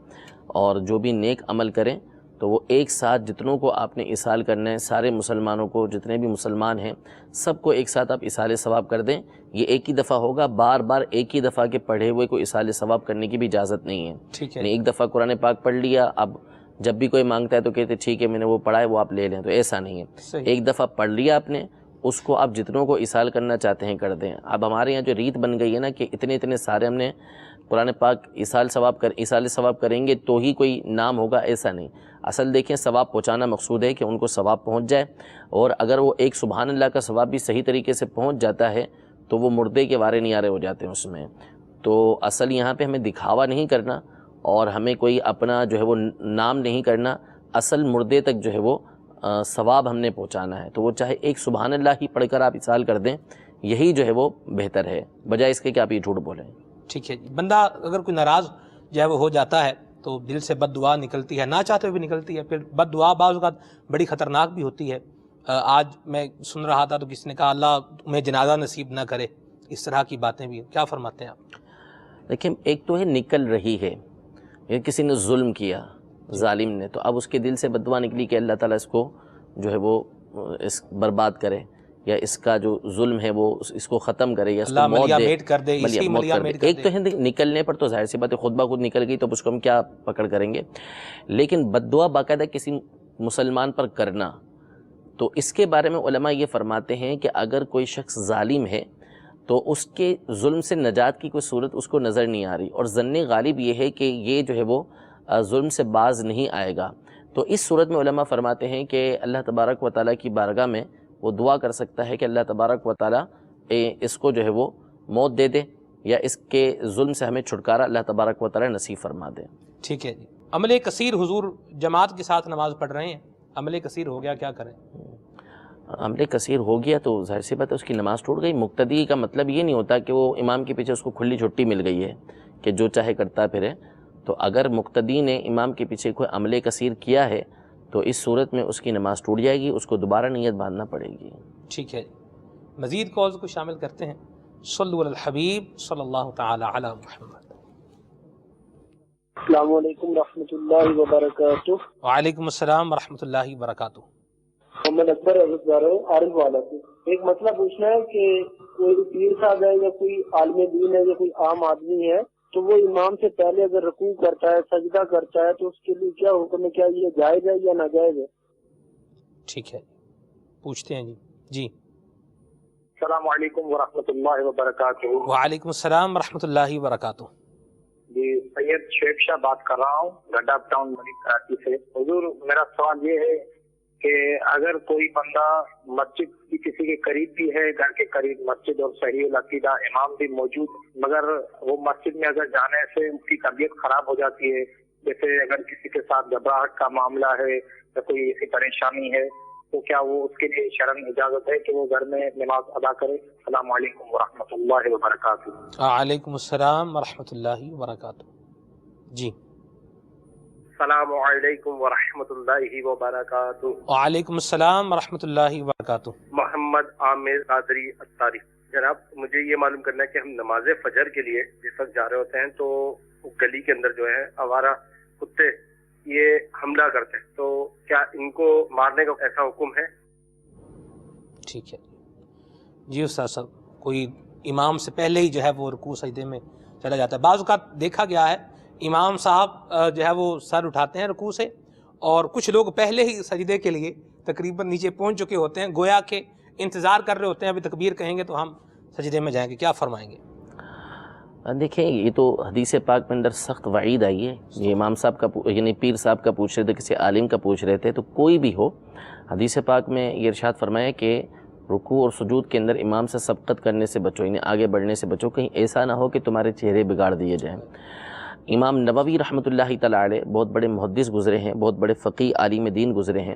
اور جو بھی نیک عمل کریں تو وہ ایک ساتھ جتنوں کو آپ نے ایصال کرنا ہے، سارے مسلمانوں کو، جتنے بھی مسلمان ہیں سب کو ایک ساتھ آپ ایصال ثواب کر دیں۔ یہ ایک ہی دفعہ ہوگا، بار بار ایک ہی دفعہ کے پڑھے ہوئے کو ایصال ثواب کرنے کی بھی اجازت نہیں ہے۔ ٹھیک ہے، یعنی ایک دفعہ قرآن پاک پڑھ لیا، اب جب بھی کوئی مانگتا ہے تو کہتے ٹھیک ہے میں نے وہ پڑھا ہے وہ آپ لے لیں، تو ایسا نہیں ہے۔ ایک دفعہ پڑھ لیا آپ نے، اس کو آپ جتنوں کو ایصال کرنا چاہتے ہیں کر دیں۔ اب ہمارے یہاں جو ریت بن گئی ہے نا کہ اتنے سارے ہم نے قرآن پاک ایصال ثواب کریں گے تو ہی کوئی نام ہوگا، ایسا نہیں۔ اصل دیکھیں ثواب پہنچانا مقصود ہے کہ ان کو ثواب پہنچ جائے، اور اگر وہ ایک سبحان اللہ کا ثواب بھی صحیح طریقے سے پہنچ جاتا ہے تو وہ مردے کے وارے نیارے ہو جاتے ہیں اس میں۔ تو اصل یہاں پہ ہمیں دکھاوا نہیں کرنا اور ہمیں کوئی اپنا جو ہے وہ نام نہیں کرنا، اصل مردے تک جو ہے وہ ثواب ہم نے پہنچانا ہے۔ تو وہ چاہے ایک سبحان اللہ ہی پڑھ کر آپ ایصال کر دیں، یہی جو ہے وہ بہتر ہے، بجائے اس کے کہ آپ یہ جھوٹ بولیں۔ ٹھیک ہے، بندہ اگر کوئی ناراض جو ہے وہ ہو جاتا ہے تو دل سے بد دعا نکلتی ہے، نہ چاہتے ہوئے بھی نکلتی ہے، پھر بد دعا بعض اوقات بڑی خطرناک بھی ہوتی ہے۔ آج میں سن رہا تھا تو کسی نے کہا اللہ تمہیں جنازہ نصیب نہ کرے، اس طرح کی باتیں بھی ہیں، کیا فرماتے ہیں آپ؟ دیکھیں ایک تو ہے نکل رہی ہے، کسی نے ظلم کیا ظالم نے، تو اب اس کے دل سے بد دعا نکلی کہ اللہ تعالیٰ اس کو جو ہے وہ اس برباد کرے یا اس کا جو ظلم ہے وہ اس کو ختم کرے یا اس کو موت دے، میٹ کر دے، اسی موت ملیا کر میٹ دے. کر ایک دے. تو ہے نکلنے پر تو ظاہر سی بات ہے خود بخود نکل گئی تو اس کو ہم کیا پکڑ کریں گے، لیکن بد دعا باقاعدہ کسی مسلمان پر کرنا، تو اس کے بارے میں علماء یہ فرماتے ہیں کہ اگر کوئی شخص ظالم ہے تو اس کے ظلم سے نجات کی کوئی صورت اس کو نظر نہیں آ رہی، اور ظن غالب یہ ہے کہ یہ جو ہے وہ ظلم سے باز نہیں آئے گا. تو اس صورت میں علماء فرماتے ہیں کہ اللہ تبارک و تعالیٰ کی بارگاہ میں وہ دعا کر سکتا ہے کہ اللہ تبارک و تعالیٰ اس کو جو ہے وہ موت دے دے یا اس کے ظلم سے ہمیں چھٹکارا اللہ تبارک و تعالیٰ نصیب فرما دے. ٹھیک ہے جی. عمل کثیر حضور جماعت کے ساتھ نماز پڑھ رہے ہیں، عمل کثیر ہو گیا، کیا کریں؟ عمل کثیر ہو گیا تو ظاہر سی بات ہے اس کی نماز ٹوٹ گئی. مقتدی کا مطلب یہ نہیں ہوتا کہ وہ امام کے پیچھے اس کو کھلی چھٹی مل گئی ہے کہ جو چاہے کرتا پھرے. تو اگر مقتدی نے امام کے پیچھے کوئی عمل کثیر کیا ہے تو اس صورت میں اس کی نماز ٹوٹ جائے گی، اس کو دوبارہ نیت باندھنا پڑے گی. ٹھیک ہے. مزید کالز کو شامل کرتے ہیں. صلو علی الحبیب صلی اللہ تعالی علی محمد. السلام علیکم ورحمۃ اللہ وبرکاتہ. وعلیکم السلام ورحمۃ اللہ وبرکاتہ. محمد اکبر عارف والا سے ایک مسئلہ پوچھنا ہے کہ کوئی پیر صاحب ہے یا کوئی عالم دین ہے یا کوئی عام آدمی ہے تو وہ امام سے پہلے اگر رکوع کرتا ہے، سجدہ کرتا ہے، تو اس کے لیے کیا حکم ہے؟ کیا یہ جائز ہے یا ناجائز ہے؟ ٹھیک ہے، پوچھتے ہیں جی. السلام علیکم ورحمۃ اللہ وبرکاتہ. وعلیکم السلام ورحمۃ اللہ وبرکاتہ. جی سید شعیب شاہ بات کر رہا ہوں گڈھا ٹاؤن ملک کراچی سے. حضور میرا سوال یہ ہے کہ اگر کوئی بندہ مسجد کی کسی کے قریب بھی ہے، گھر کے قریب مسجد اور صحیح العقیدہ امام بھی موجود، مگر وہ مسجد میں اگر جانے سے اس کی طبیعت خراب ہو جاتی ہے، جیسے اگر کسی کے ساتھ گھبراہٹ کا معاملہ ہے یا کوئی ایسی پریشانی ہے، تو کیا وہ اس کے لیے شرعاً اجازت ہے کہ وہ گھر میں نماز ادا کرے؟ السلام علیکم ورحمۃ اللہ وبرکاتہ. وعلیکم السلام ورحمۃ اللہ وبرکاتہ. جی. السلام علیکم ورحمۃ اللہ وبرکاتہ. وعلیکم السلام ورحمۃ اللہ وبرکاتہ. محمد عامر قادری اتاری. جناب مجھے یہ معلوم کرنا ہے کہ ہم نماز فجر کے لیے جس وقت جا رہے ہوتے ہیں تو گلی کے اندر جو ہے آوارہ کتے یہ حملہ کرتے ہیں، تو کیا ان کو مارنے کا ایسا حکم ہے؟ ٹھیک ہے جی. استاد صاحب کوئی امام سے پہلے ہی جو ہے وہ رکوع سجدے میں چلا جاتا ہے. بعض اوقات دیکھا گیا ہے امام صاحب جو ہے وہ سر اٹھاتے ہیں رکوع سے، اور کچھ لوگ پہلے ہی سجدے کے لیے تقریباً نیچے پہنچ چکے ہوتے ہیں، گویا کہ انتظار کر رہے ہوتے ہیں ابھی تکبیر کہیں گے تو ہم سجدے میں جائیں گے. کیا فرمائیں گے؟ دیکھیں یہ تو حدیث پاک میں اندر سخت وعید آئی ہے. یہ امام صاحب کا یعنی پیر صاحب کا پوچھ رہے تھے، کسی عالم کا پوچھ رہے تھے، تو کوئی بھی ہو حدیث پاک میں یہ ارشاد فرمایا کہ رکوع اور سجود کے اندر امام سے سبقت کرنے سے بچو، یعنی آگے بڑھنے سے بچو، کہیں ایسا نہ ہو کہ تمہارے چہرے بگاڑ دیے جائیں. امام نووی رحمۃ اللہ تعالیٰ علیہ بہت بڑے محدث گزرے ہیں، بہت بڑے فقیہ عالم دین گزرے ہیں.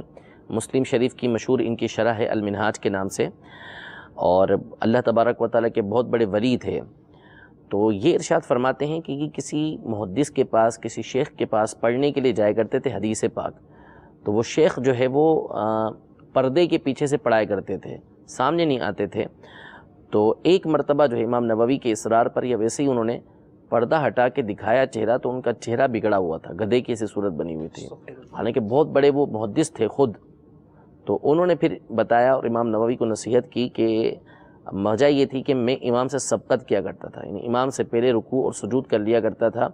مسلم شریف کی مشہور ان کی شرح ہے المنہاج کے نام سے، اور اللہ تبارک و تعالیٰ کے بہت بڑے ولی تھے. تو یہ ارشاد فرماتے ہیں کہ یہ کسی محدث کے پاس، کسی شیخ کے پاس پڑھنے کے لیے جایا کرتے تھے حدیث پاک. تو وہ شیخ جو ہے وہ پردے کے پیچھے سے پڑھایا کرتے تھے، سامنے نہیں آتے تھے. تو ایک مرتبہ جو ہے امام نووی کے اصرار پر یا ویسے ہی انہوں نے پردہ ہٹا کے دکھایا چہرہ، تو ان کا چہرہ بگڑا ہوا تھا، گدھے کی ایسی صورت بنی ہوئی تھی، حالانکہ بہت بڑے وہ محدث تھے خود. تو انہوں نے پھر بتایا اور امام نووی کو نصیحت کی کہ وجہ یہ تھی کہ میں امام سے سبقت کیا کرتا تھا، یعنی امام سے پہلے رکوع اور سجود کر لیا کرتا تھا،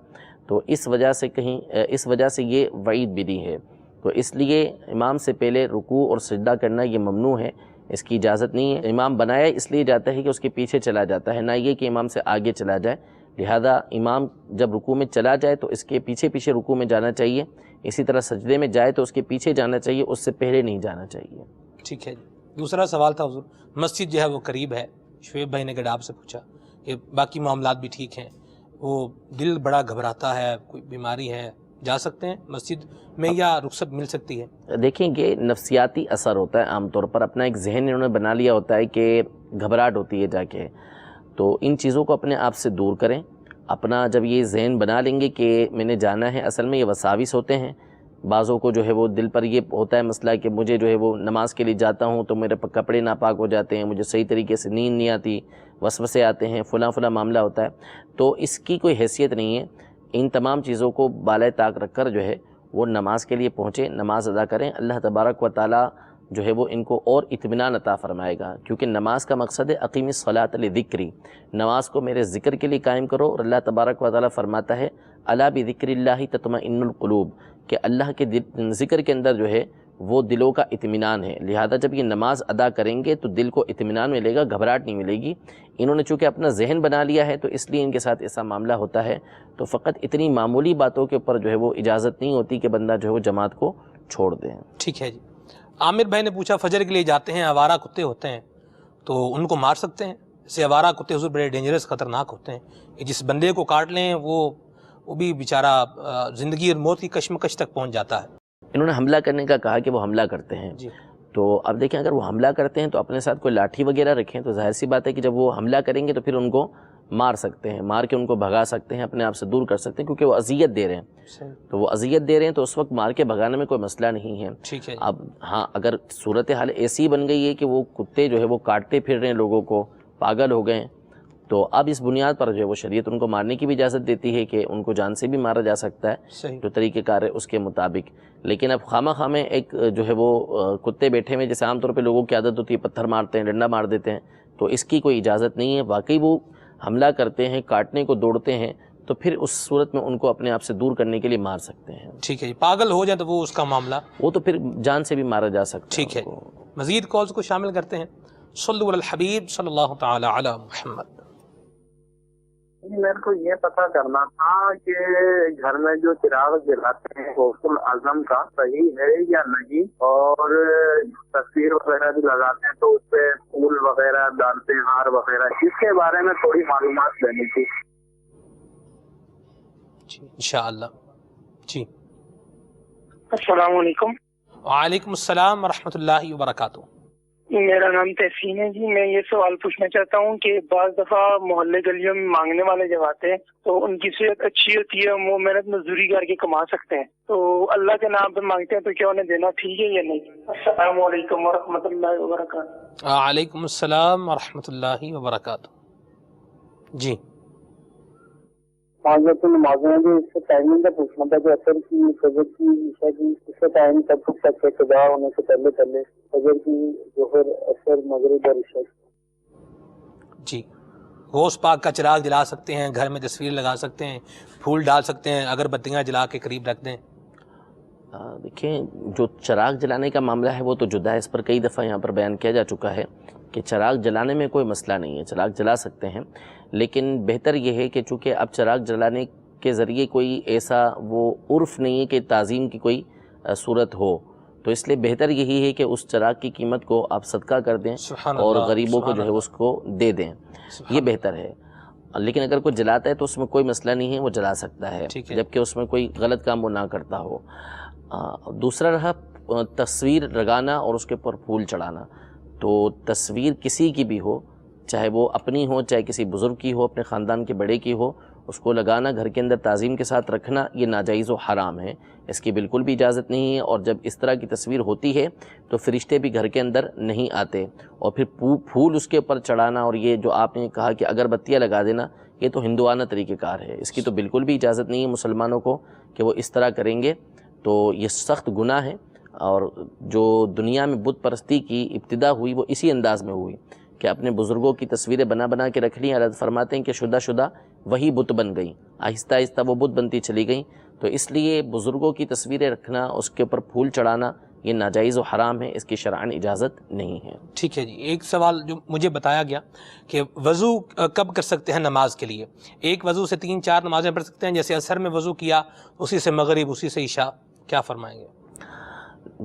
تو اس وجہ سے یہ وعید بھی دی ہے. تو اس لیے امام سے پہلے رکوع اور سجدہ کرنا یہ ممنوع ہے، اس کی اجازت نہیں ہے. امام بنایا اس لیے جاتا ہے کہ اس کے پیچھے چلا جاتا ہے، نہ یہ کہ امام سے آگے چلا جائے. لہذا امام جب رکوع میں چلا جائے تو اس کے پیچھے پیچھے رکوع میں جانا چاہیے، اسی طرح سجدے میں جائے تو اس کے پیچھے جانا چاہیے، اس سے پہلے نہیں جانا چاہیے. ٹھیک ہے. دوسرا سوال تھا حضور، مسجد جو ہے وہ قریب ہے، شعیب بھائی نے گڈاب سے پوچھا کہ باقی معاملات بھی ٹھیک ہیں، وہ دل بڑا گھبراتا ہے، کوئی بیماری ہے، جا سکتے ہیں مسجد میں یا رخصت مل سکتی ہے؟ دیکھیں یہ نفسیاتی اثر ہوتا ہے، عام طور پر اپنا ایک ذہن انہوں نے بنا لیا ہوتا ہے کہ گھبراہٹ ہوتی ہے جا کے. تو ان چیزوں کو اپنے آپ سے دور کریں. اپنا جب یہ ذہن بنا لیں گے کہ میں نے جانا ہے، اصل میں یہ وساوس ہوتے ہیں. بعضوں کو جو ہے وہ دل پر یہ ہوتا ہے مسئلہ کہ مجھے جو ہے وہ نماز کے لیے جاتا ہوں تو میرے کپڑے ناپاک ہو جاتے ہیں، مجھے صحیح طریقے سے نیند نہیں آتی، وسوسے آتے ہیں، فلاں معاملہ ہوتا ہے. تو اس کی کوئی حیثیت نہیں ہے. ان تمام چیزوں کو بالائے طاق رکھ کر جو ہے وہ نماز کے لیے پہنچے، نماز ادا کریں. اللہ تبارک و تعالیٰ جو ہے وہ ان کو اور اطمینان عطا فرمائے گا، کیونکہ نماز کا مقصد ہے اقیم الصلاۃ لذکری، نماز کو میرے ذکر کے لیے قائم کرو، اور اللہ تبارک و تعالیٰ فرماتا ہے الا بذکر اللہ تطمئن القلوب، کہ اللہ کے ذکر کے اندر جو ہے وہ دلوں کا اطمینان ہے، لہذا جب یہ نماز ادا کریں گے تو دل کو اطمینان ملے گا، گھبراہٹ نہیں ملے گی۔ انہوں نے چونکہ اپنا ذہن بنا لیا ہے تو اس لیے ان کے ساتھ ایسا معاملہ ہوتا ہے، تو فقط اتنی معمولی باتوں کے اوپر جو ہے وہ اجازت نہیں ہوتی کہ بندہ جو ہے وہ جماعت کو چھوڑ دیں۔ ٹھیک ہے جی۔ عامر بھائی نے پوچھا فجر کے لیے جاتے ہیں، آوارہ کتے ہوتے ہیں تو ان کو مار سکتے ہیں؟ اسے آوارہ کتے حضور بڑے ڈینجرس خطرناک ہوتے ہیں، کہ جس بندے کو کاٹ لیں وہ بھی بیچارہ زندگی اور موت کی کشمکش تک پہنچ جاتا ہے۔ انہوں نے حملہ کرنے کا کہا کہ وہ حملہ کرتے ہیں جی۔ تو اب دیکھیں اگر وہ حملہ کرتے ہیں تو اپنے ساتھ کوئی لاٹھی وغیرہ رکھیں، تو ظاہر سی بات ہے کہ جب وہ حملہ کریں گے تو پھر ان کو مار سکتے ہیں، مار کے ان کو بھگا سکتے ہیں، اپنے آپ سے دور کر سکتے ہیں، کیونکہ وہ اذیت دے رہے ہیں۔ تو وہ اذیت دے رہے ہیں تو اس وقت مار کے بھگانے میں کوئی مسئلہ نہیں ہے۔ ٹھیک ہے۔ اب ہاں اگر صورتحال ایسی بن گئی ہے کہ وہ کتے جو ہے وہ کاٹتے پھر رہے ہیں لوگوں کو، پاگل ہو گئے ہیں، تو اب اس بنیاد پر جو ہے وہ شریعت ان کو مارنے کی بھی اجازت دیتی ہے کہ ان کو جان سے بھی مارا جا سکتا ہے، جو طریقہ کار ہے اس کے مطابق۔ لیکن اب خامہ خواہ میں ایک جو ہے وہ کتے بیٹھے ہوئے، جیسے عام طور پہ لوگوں کی عادت ہوتی ہے پتھر مارتے ہیں، ڈنڈا مار دیتے ہیں، تو اس کی کوئی اجازت نہیں ہے۔ واقعی وہ حملہ کرتے ہیں، کاٹنے کو دوڑتے ہیں، تو پھر اس صورت میں ان کو اپنے آپ سے دور کرنے کے لیے مار سکتے ہیں۔ ٹھیک ہے جی۔ پاگل ہو جائیں تو وہ اس کا معاملہ، وہ تو پھر جان سے بھی مارا جا سکتا ہے۔ ٹھیک ہے۔ مزید کالز کو شامل کرتے ہیں۔ صلو علی الحبیب صلی اللہ تعالی علی محمد۔ میرے کو یہ پتا کرنا تھا کہ گھر میں جو چراغ جلاتے ہیں غوث الاعظم کا صحیح ہے یا نہیں، اور تصویر وغیرہ بھی لگاتے ہیں تو اس پہ پھول وغیرہ ڈالتے ہیں، ہار وغیرہ، اس کے بارے میں تھوڑی معلومات لینی تھی۔ جی انشاءاللہ۔ جی السلام علیکم۔ وعلیکم السلام ورحمۃ اللہ وبرکاتہ۔ میرا نام تحسین ہے جی۔ میں یہ سوال پوچھنا چاہتا ہوں کہ بعض دفعہ محلے گلیوں میں مانگنے والے جب آتے ہیں تو ان کی صحت اچھی ہوتی ہے، وہ محنت مزدوری کر کے کما سکتے ہیں، تو اللہ کے نام پہ مانگتے ہیں تو کیا انہیں دینا ٹھیک ہے یا نہیں؟ السلام علیکم ورحمۃ اللہ وبرکاتہ۔ وعلیکم السلام ورحمۃ اللہ وبرکاتہ۔ جی پانچ وقت نمازیں جو اس سے ٹائمنگ کا پوچھنا تھا کہ اثر کی، فجر کی، عشاء کی، اس کا ٹائم کب تک ہے؟ قضا ہونے سے پہلے فجر کی، ظہر، اثر، مغرب اور عشاء۔ جی غوث پاک کا چراغ جلا سکتے ہیں، گھر میں تصویر لگا سکتے ہیں، پھول ڈال سکتے ہیں، اگر بتیاں جلا کے قریب رکھ دیں۔ دیکھیں جو چراغ جلانے کا معاملہ ہے وہ تو جدا ہے، اس پر کئی دفعہ یہاں پر بیان کیا جا چکا ہے کہ چراغ جلانے میں کوئی مسئلہ نہیں ہے، چراغ جلا سکتے ہیں، لیکن بہتر یہ ہے کہ چونکہ اب چراغ جلانے کے ذریعے کوئی ایسا وہ عرف نہیں ہے کہ تعظیم کی کوئی صورت ہو، تو اس لیے بہتر یہی ہے کہ اس چراغ کی قیمت کو آپ صدقہ کر دیں اور غریبوں کو جو ہے اس کو دے دیں، یہ بہتر ہے۔ لیکن اگر کوئی جلاتا ہے تو اس میں کوئی مسئلہ نہیں ہے، وہ جلا سکتا ہے جبکہ اس میں کوئی غلط کام وہ نہ کرتا ہو۔ دوسرا رہا تصویر لگانا اور اس کے اوپر پھول چڑھانا، تو تصویر کسی کی بھی ہو، چاہے وہ اپنی ہو چاہے کسی بزرگ کی ہو، اپنے خاندان کے بڑے کی ہو، اس کو لگانا گھر کے اندر تعظیم کے ساتھ رکھنا یہ ناجائز و حرام ہے، اس کی بالکل بھی اجازت نہیں ہے۔ اور جب اس طرح کی تصویر ہوتی ہے تو فرشتے بھی گھر کے اندر نہیں آتے، اور پھر پھول اس کے اوپر چڑھانا اور یہ جو آپ نے کہا کہ اگربتیاں لگا دینا، یہ تو ہندوانہ طریقہ کار ہے، اس کی تو بالکل بھی اجازت نہیں ہے مسلمانوں کو کہ وہ اس طرح کریں گے، تو یہ سخت گناہ ہے۔ اور جو دنیا میں بت پرستی کی ابتدا ہوئی وہ اسی انداز میں ہوئی کہ اپنے بزرگوں کی تصویریں بنا بنا کے رکھ لی، حضرت فرماتے ہیں کہ شدہ شدہ وہی بت بن گئیں، آہستہ آہستہ وہ بت بنتی چلی گئیں۔ تو اس لیے بزرگوں کی تصویریں رکھنا، اس کے اوپر پھول چڑھانا یہ ناجائز و حرام ہے، اس کی شرعاً اجازت نہیں ہے۔ ٹھیک ہے جی۔ ایک سوال جو مجھے بتایا گیا کہ وضو کب کر سکتے ہیں نماز کے لیے؟ ایک وضو سے 3-4 نمازیں پڑھ سکتے ہیں، جیسے عصر میں وضو کیا، اسی سے مغرب، اسی سے عشاء، کیا فرمائیں گے؟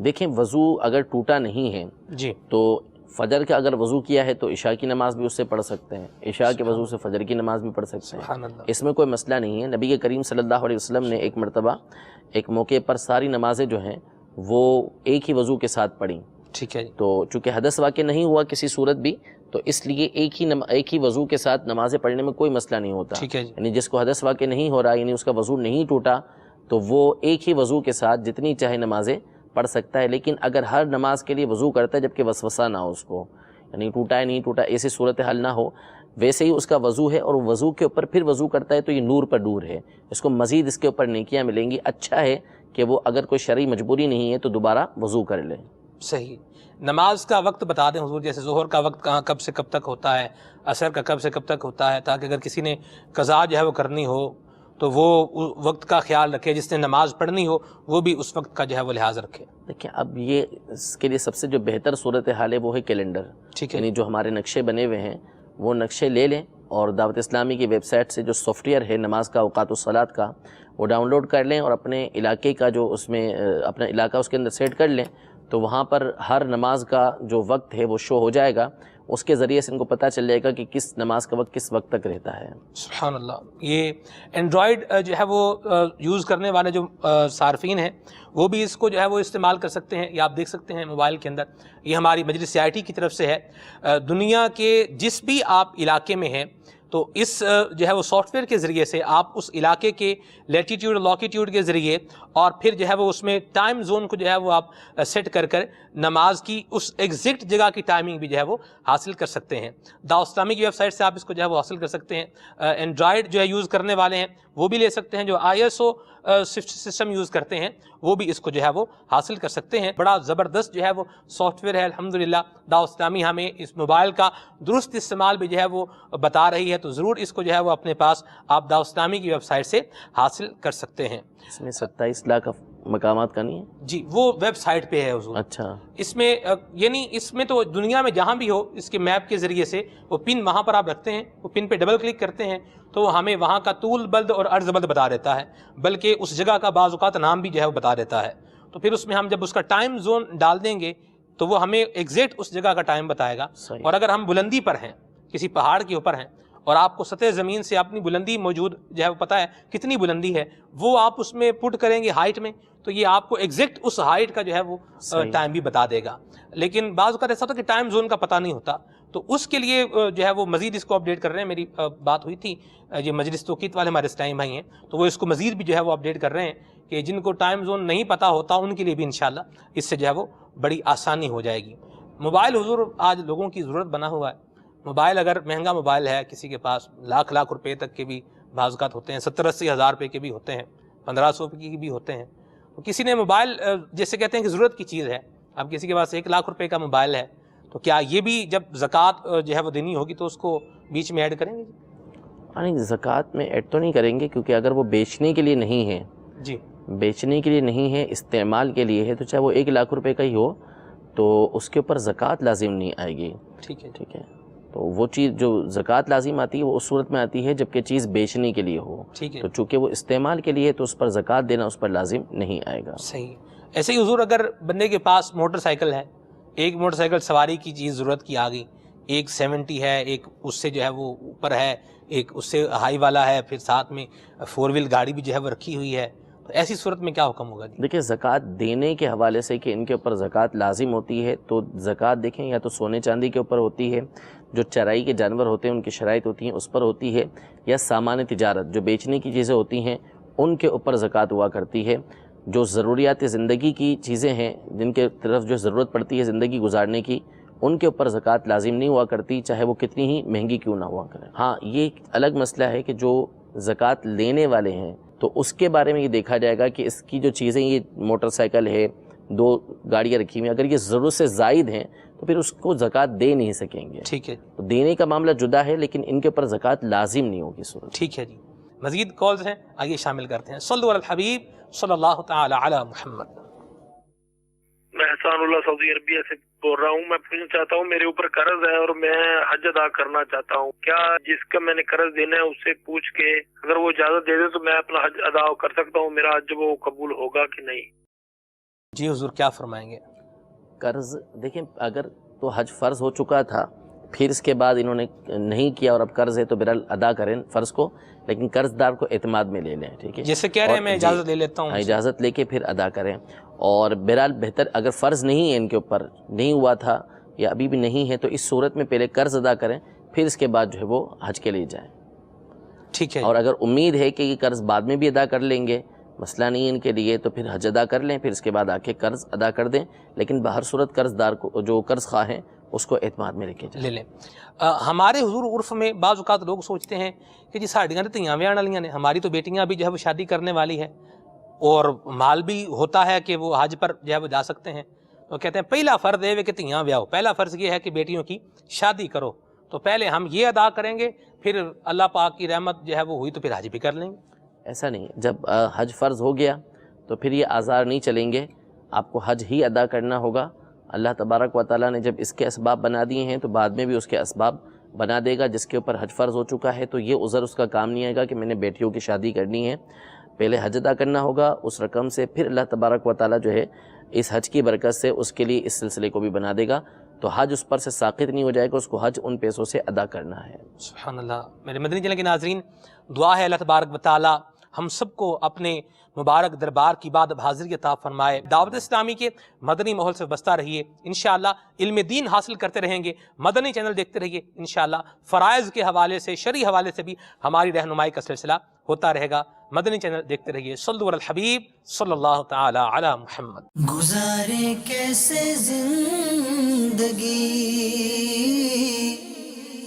دیکھیں وضو اگر ٹوٹا نہیں ہے جی تو فجر کا اگر وضو کیا ہے تو عشاء کی نماز بھی اس سے پڑھ سکتے ہیں، عشاء کے وضو سے فجر کی نماز بھی پڑھ سکتے ہیں، اس میں کوئی مسئلہ نہیں ہے۔ نبی کریم صلی اللہ علیہ وسلم نے ایک مرتبہ ایک موقع پر ساری نمازیں جو ہیں وہ ایک ہی وضو کے ساتھ پڑھیں۔ ٹھیک ہے جی۔ تو چونکہ حدث واقع نہیں ہوا کسی صورت بھی، تو اس لیے ایک ہی وضو کے ساتھ نمازیں پڑھنے میں کوئی مسئلہ نہیں ہوتا۔ ٹھیک ہے جی۔ یعنی جس کو حدث واقع نہیں ہو رہا، یعنی اس کا وضو نہیں ٹوٹا، تو وہ ایک ہی وضو کے ساتھ جتنی چاہے نمازیں پڑھ سکتا ہے۔ لیکن اگر ہر نماز کے لیے وضو کرتا ہے جبکہ وسوسہ نہ ہو اس کو، یعنی ٹوٹا ہے نہیں ٹوٹا ایسی صورتحال نہ ہو، ویسے ہی اس کا وضو ہے اور وضو کے اوپر پھر وضو کرتا ہے تو یہ نور پر نور ہے، اس کو مزید اس کے اوپر نیکیاں ملیں گی۔ اچھا ہے کہ وہ اگر کوئی شرعی مجبوری نہیں ہے تو دوبارہ وضو کر لے۔ صحیح. نماز کا وقت بتا دیں حضور, جیسے ظہر کا وقت کہاں کب سے کب تک ہوتا ہے, عصر کا کب سے کب تک ہوتا ہے, تاکہ اگر کسی نے قضا جو ہے وہ کرنی ہو تو وہ وقت کا خیال رکھے, جس نے نماز پڑھنی ہو وہ بھی اس وقت کا جو ہے وہ لحاظ رکھے. دیکھیں اب یہ اس کے لیے سب سے جو بہتر صورتحال ہے وہ ہے کیلنڈر. ٹھیک ہے, یعنی جو ہمارے نقشے بنے ہوئے ہیں وہ نقشے لے لیں اور دعوت اسلامی کی ویب سائٹ سے جو سافٹ ویئر ہے نماز کا اوقات الصلاۃ کا وہ ڈاؤن لوڈ کر لیں اور اپنے علاقے کا جو اس میں اپنا علاقہ اس کے اندر سیٹ کر لیں, تو وہاں پر ہر نماز کا جو وقت ہے وہ شو ہو جائے گا. اس کے ذریعے سے ان کو پتہ چل جائے گا کہ کس نماز کا وقت کس وقت تک رہتا ہے. سبحان اللہ. یہ اینڈرائڈ جو ہے وہ یوز کرنے والے جو صارفین ہیں وہ بھی اس کو جو ہے وہ استعمال کر سکتے ہیں. یہ آپ دیکھ سکتے ہیں موبائل کے اندر, یہ ہماری مجلس CIT کی طرف سے ہے. دنیا کے جس بھی آپ علاقے میں ہیں تو اس جو ہے وہ سافٹ ویئر کے ذریعے سے آپ اس علاقے کے لیٹیٹیوڈ لاکیٹیوڈ کے ذریعے اور پھر جو ہے وہ اس میں ٹائم زون کو جو ہے وہ آپ سیٹ کر کر نماز کی اس ایگزیکٹ جگہ کی ٹائمنگ بھی جو ہے وہ حاصل کر سکتے ہیں. دعوت اسلامی کی ویب سائٹ سے آپ اس کو جو ہے وہ حاصل کر سکتے ہیں. اینڈرائڈ جو ہے یوز کرنے والے ہیں وہ بھی لے سکتے ہیں, جو ISO سسٹم یوز کرتے ہیں وہ بھی اس کو جو ہے وہ حاصل کر سکتے ہیں. بڑا زبردست جو ہے وہ سافٹ ویئر ہے الحمدللہ. دعوت اسلامی ہمیں اس موبائل کا درست استعمال بھی جو ہے وہ بتا رہی ہے, تو ضرور اس کو جو ہے وہ اپنے پاس آپ دعوت اسلامی کی ویب سائٹ سے حاصل کر سکتے ہیں. اس میں 27 لاکھ مقامات کا نہیں ہے جی, وہ ویب سائٹ پہ ہے حضور. اچھا, اس میں یعنی اس میں تو دنیا میں جہاں بھی ہو اس کے میپ کے ذریعے سے وہ پن وہاں پر آپ رکھتے ہیں, وہ پن پہ ڈبل کلک کرتے ہیں تو وہ ہمیں وہاں کا طول بلد اور عرض بلد بتا دیتا ہے, بلکہ اس جگہ کا بعض اوقات نام بھی جو ہے وہ بتا دیتا ہے. تو پھر اس میں ہم جب اس کا ٹائم زون ڈال دیں گے تو وہ ہمیں ایگزیکٹ اس جگہ کا ٹائم بتائے گا. اور اگر ہم بلندی پر ہیں, کسی پہاڑ کے اوپر ہیں اور آپ کو سطح زمین سے اپنی بلندی موجود جو ہے وہ پتہ ہے کتنی بلندی ہے, وہ آپ اس میں پٹ کریں گے ہائٹ میں تو یہ آپ کو ایگزیکٹ اس ہائٹ کا جو ہے وہ ٹائم بھی بتا دے گا. لیکن بعض اوقات ایسا ہوتا ہے کہ ٹائم زون کا پتہ نہیں ہوتا, تو اس کے لیے جو ہے وہ مزید اس کو اپڈیٹ کر رہے ہیں. میری بات ہوئی تھی یہ مجلس توقیت والے ہمارے اسٹائم بھائی ہیں, تو وہ اس کو مزید بھی جو ہے وہ اپڈیٹ کر رہے ہیں کہ جن کو ٹائم زون نہیں پتہ ہوتا ان کے لیے بھی انشاءاللہ اس سے جو ہے وہ بڑی آسانی ہو جائے گی. موبائل حضور آج لوگوں کی ضرورت بنا ہوا ہے. موبائل اگر مہنگا موبائل ہے کسی کے پاس, لاکھ روپے تک کے بھی بعض اوقات ہوتے ہیں, 70-80 ہزار روپے کے بھی ہوتے ہیں, 1500 روپے کے بھی ہوتے ہیں. تو کسی نے موبائل جیسے کہتے ہیں کہ ضرورت کی چیز ہے, اب کسی کے پاس 1 لاکھ روپے کا موبائل ہے, تو کیا یہ بھی جب زکوٰۃ جو ہے وہ دینی ہوگی تو اس کو بیچ میں ایڈ کریں گے؟ نہیں, زکوٰۃ میں ایڈ تو نہیں کریں گے, کیونکہ اگر وہ بیچنے کے لیے نہیں ہے, جی بیچنے کے لیے نہیں ہے, استعمال کے لیے ہے, تو چاہے وہ 1 لاکھ روپے کا ہی ہو تو اس کے اوپر زکوٰۃ لازم نہیں آئے گی. ٹھیک ہے, ٹھیک ہے. تو وہ چیز جو زکوٰۃ لازم آتی ہے وہ اس صورت میں آتی ہے جب کہ چیز بیچنے کے لیے ہو. ٹھیک ہے, تو چونکہ وہ استعمال کے لیے تو اس پر زکوٰۃ دینا اس پر لازم نہیں آئے گا. صحیح. ایسے ہی حضور اگر بندے کے پاس موٹر سائیکل ہے, ایک موٹر سائیکل سواری کی چیز ضرورت کی آ گئی, ایک 70 ہے, ایک اس سے جو ہے وہ اوپر ہے, ایک اس سے ہائی والا ہے, پھر ساتھ میں 4 ویل گاڑی بھی جو ہے وہ رکھی ہوئی ہے, تو ایسی صورت میں کیا حکم ہوگا؟ دیکھیں زکوٰۃ دینے کے حوالے سے کہ ان کے اوپر زکوٰۃ لازم ہوتی ہے, تو زکوٰۃ دیکھیں یا تو سونے چاندی کے اوپر ہوتی ہے, جو چرائی کے جانور ہوتے ہیں ان کی شرائط ہوتی ہیں اس پر ہوتی ہے, یا سامان تجارت جو بیچنے کی چیزیں ہوتی ہیں ان کے اوپر زکوٰۃ ہوا کرتی ہے. جو ضروریات زندگی کی چیزیں ہیں جن کے طرف جو ضرورت پڑتی ہے زندگی گزارنے کی, ان کے اوپر زکوٰۃ لازم نہیں ہوا کرتی, چاہے وہ کتنی ہی مہنگی کیوں نہ ہوا کرے. ہاں, یہ ایک الگ مسئلہ ہے کہ جو زکوٰۃ لینے والے ہیں تو اس کے بارے میں یہ دیکھا جائے گا کہ اس کی جو چیزیں, یہ موٹر سائیکل ہے, 2 گاڑیاں رکھی ہوئی ہیں, اگر یہ ضرورت سے زائد ہیں تو پھر اس کو زکوٰۃ دے نہیں سکیں گے. ٹھیک ہے, تو دینے کا معاملہ جدا ہے, لیکن ان کے اوپر زکوٰۃ لازم نہیں ہوگی صورت. ٹھیک ہے جی. مزید کالز ہیں, آئیے شامل کرتے ہیں. صلو علی الحبیب صلی اللہ تعالی علی محمد. میں احسان اللہ سعودی عربیہ سے بول رہا ہوں. میں پوچھنا چاہتا ہوں, میرے اوپر قرض ہے اور میں حج ادا کرنا چاہتا ہوں. کیا جس کا میں نے قرض دینا ہے اس سے پوچھ کے اگر وہ اجازت دے دے تو میں اپنا حج ادا کر سکتا ہوں؟ میرا حج وہ قبول ہوگا کہ نہیں؟ جی حضور کیا فرمائیں گے؟ قرض دیکھیں, اگر تو حج فرض ہو چکا تھا, پھر اس کے بعد انہوں نے نہیں کیا اور اب قرض ہے تو بہرحال ادا کریں فرض کو, لیکن قرض دار کو اعتماد میں لے لیں. ٹھیک ہے, جیسے کہہ رہے ہیں میں اجازت لے لیتا ہوں, اجازت لے کے پھر ادا کریں. اور بہرحال بہتر, اگر فرض نہیں ہے ان کے اوپر, نہیں ہوا تھا یا ابھی بھی نہیں ہے, تو اس صورت میں پہلے قرض ادا کریں, پھر اس کے بعد جو ہے وہ حج کے لیے جائیں. ٹھیک ہے. اور اگر امید ہے کہ یہ قرض بعد میں بھی ادا کر لیں گے, مسئلہ نہیں ہے ان کے لیے, تو پھر حج ادا کر لیں, پھر اس کے بعد آ کے قرض ادا کر دیں. لیکن بہر صورت قرض دار کو, جو قرض خواہ ہیں, اس کو اعتماد میں رکھے جائیں. لے لیں. ہمارے حضور عرف میں بعض اوقات لوگ سوچتے ہیں کہ جی ساڑیاں تو تیاں ویاں والیاں نے, ہماری تو بیٹیاں بھی جو ہے وہ شادی کرنے والی ہے اور مال بھی ہوتا ہے کہ وہ حج پر جو ہے وہ جا سکتے ہیں, تو کہتے ہیں پہلا فرض ہے کہ تیاں بیاؤ، پہلا فرض یہ ہے کہ بیٹیوں کی شادی کرو، تو پہلے ہم یہ ادا کریں گے، پھر اللہ پاک کی رحمت جو ہے وہ ہوئی تو پھر حج بھی کر لیں گے۔ ایسا نہیں، جب حج فرض ہو گیا تو پھر یہ آزار نہیں چلیں گے، آپ کو حج ہی ادا کرنا ہوگا۔ اللہ تبارک و تعالیٰ نے جب اس کے اسباب بنا دیے ہیں تو بعد میں بھی اس کے اسباب بنا دے گا۔ جس کے اوپر حج فرض ہو چکا ہے تو یہ عذر اس کا کام نہیں آئے گا کہ میں نے بیٹیوں کی شادی کرنی ہے، پہلے حج ادا کرنا ہوگا اس رقم سے، پھر اللہ تبارک و تعالیٰ جو ہے اس حج کی برکت سے اس کے لیے اس سلسلے کو بھی بنا دے گا، تو حج اس پر سے ساقط نہیں ہو جائے گا، اس کو حج ان پیسوں سے ادا کرنا ہے۔ سبحان اللہ۔ میرے مدنی چینل کے ناظرین، دعا ہے اللہ تبارک و تعالیٰ ہم سب کو اپنے مبارک دربار کی بات اب حاضری عطا فرمائے۔ دعوت اسلامی کے مدنی ماحول سے وابستہ رہیے، انشاءاللہ علم دین حاصل کرتے رہیں گے، مدنی چینل دیکھتے رہیے، انشاءاللہ فرائض کے حوالے سے، شرعی حوالے سے بھی ہماری رہنمائی کا سلسلہ ہوتا رہے گا۔ مدنی چینل دیکھتے رہیے۔ صلو علی الحبیب صلی اللہ تعالی علی محمد۔ گزارے کیسے زندگی،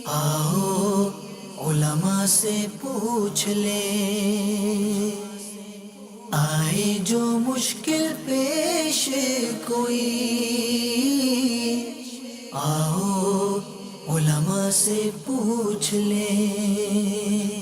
آؤ علماء سے پوچھ لیں، آئے جو مشکل پیش کوئی، آؤ علماء سے پوچھ لیں۔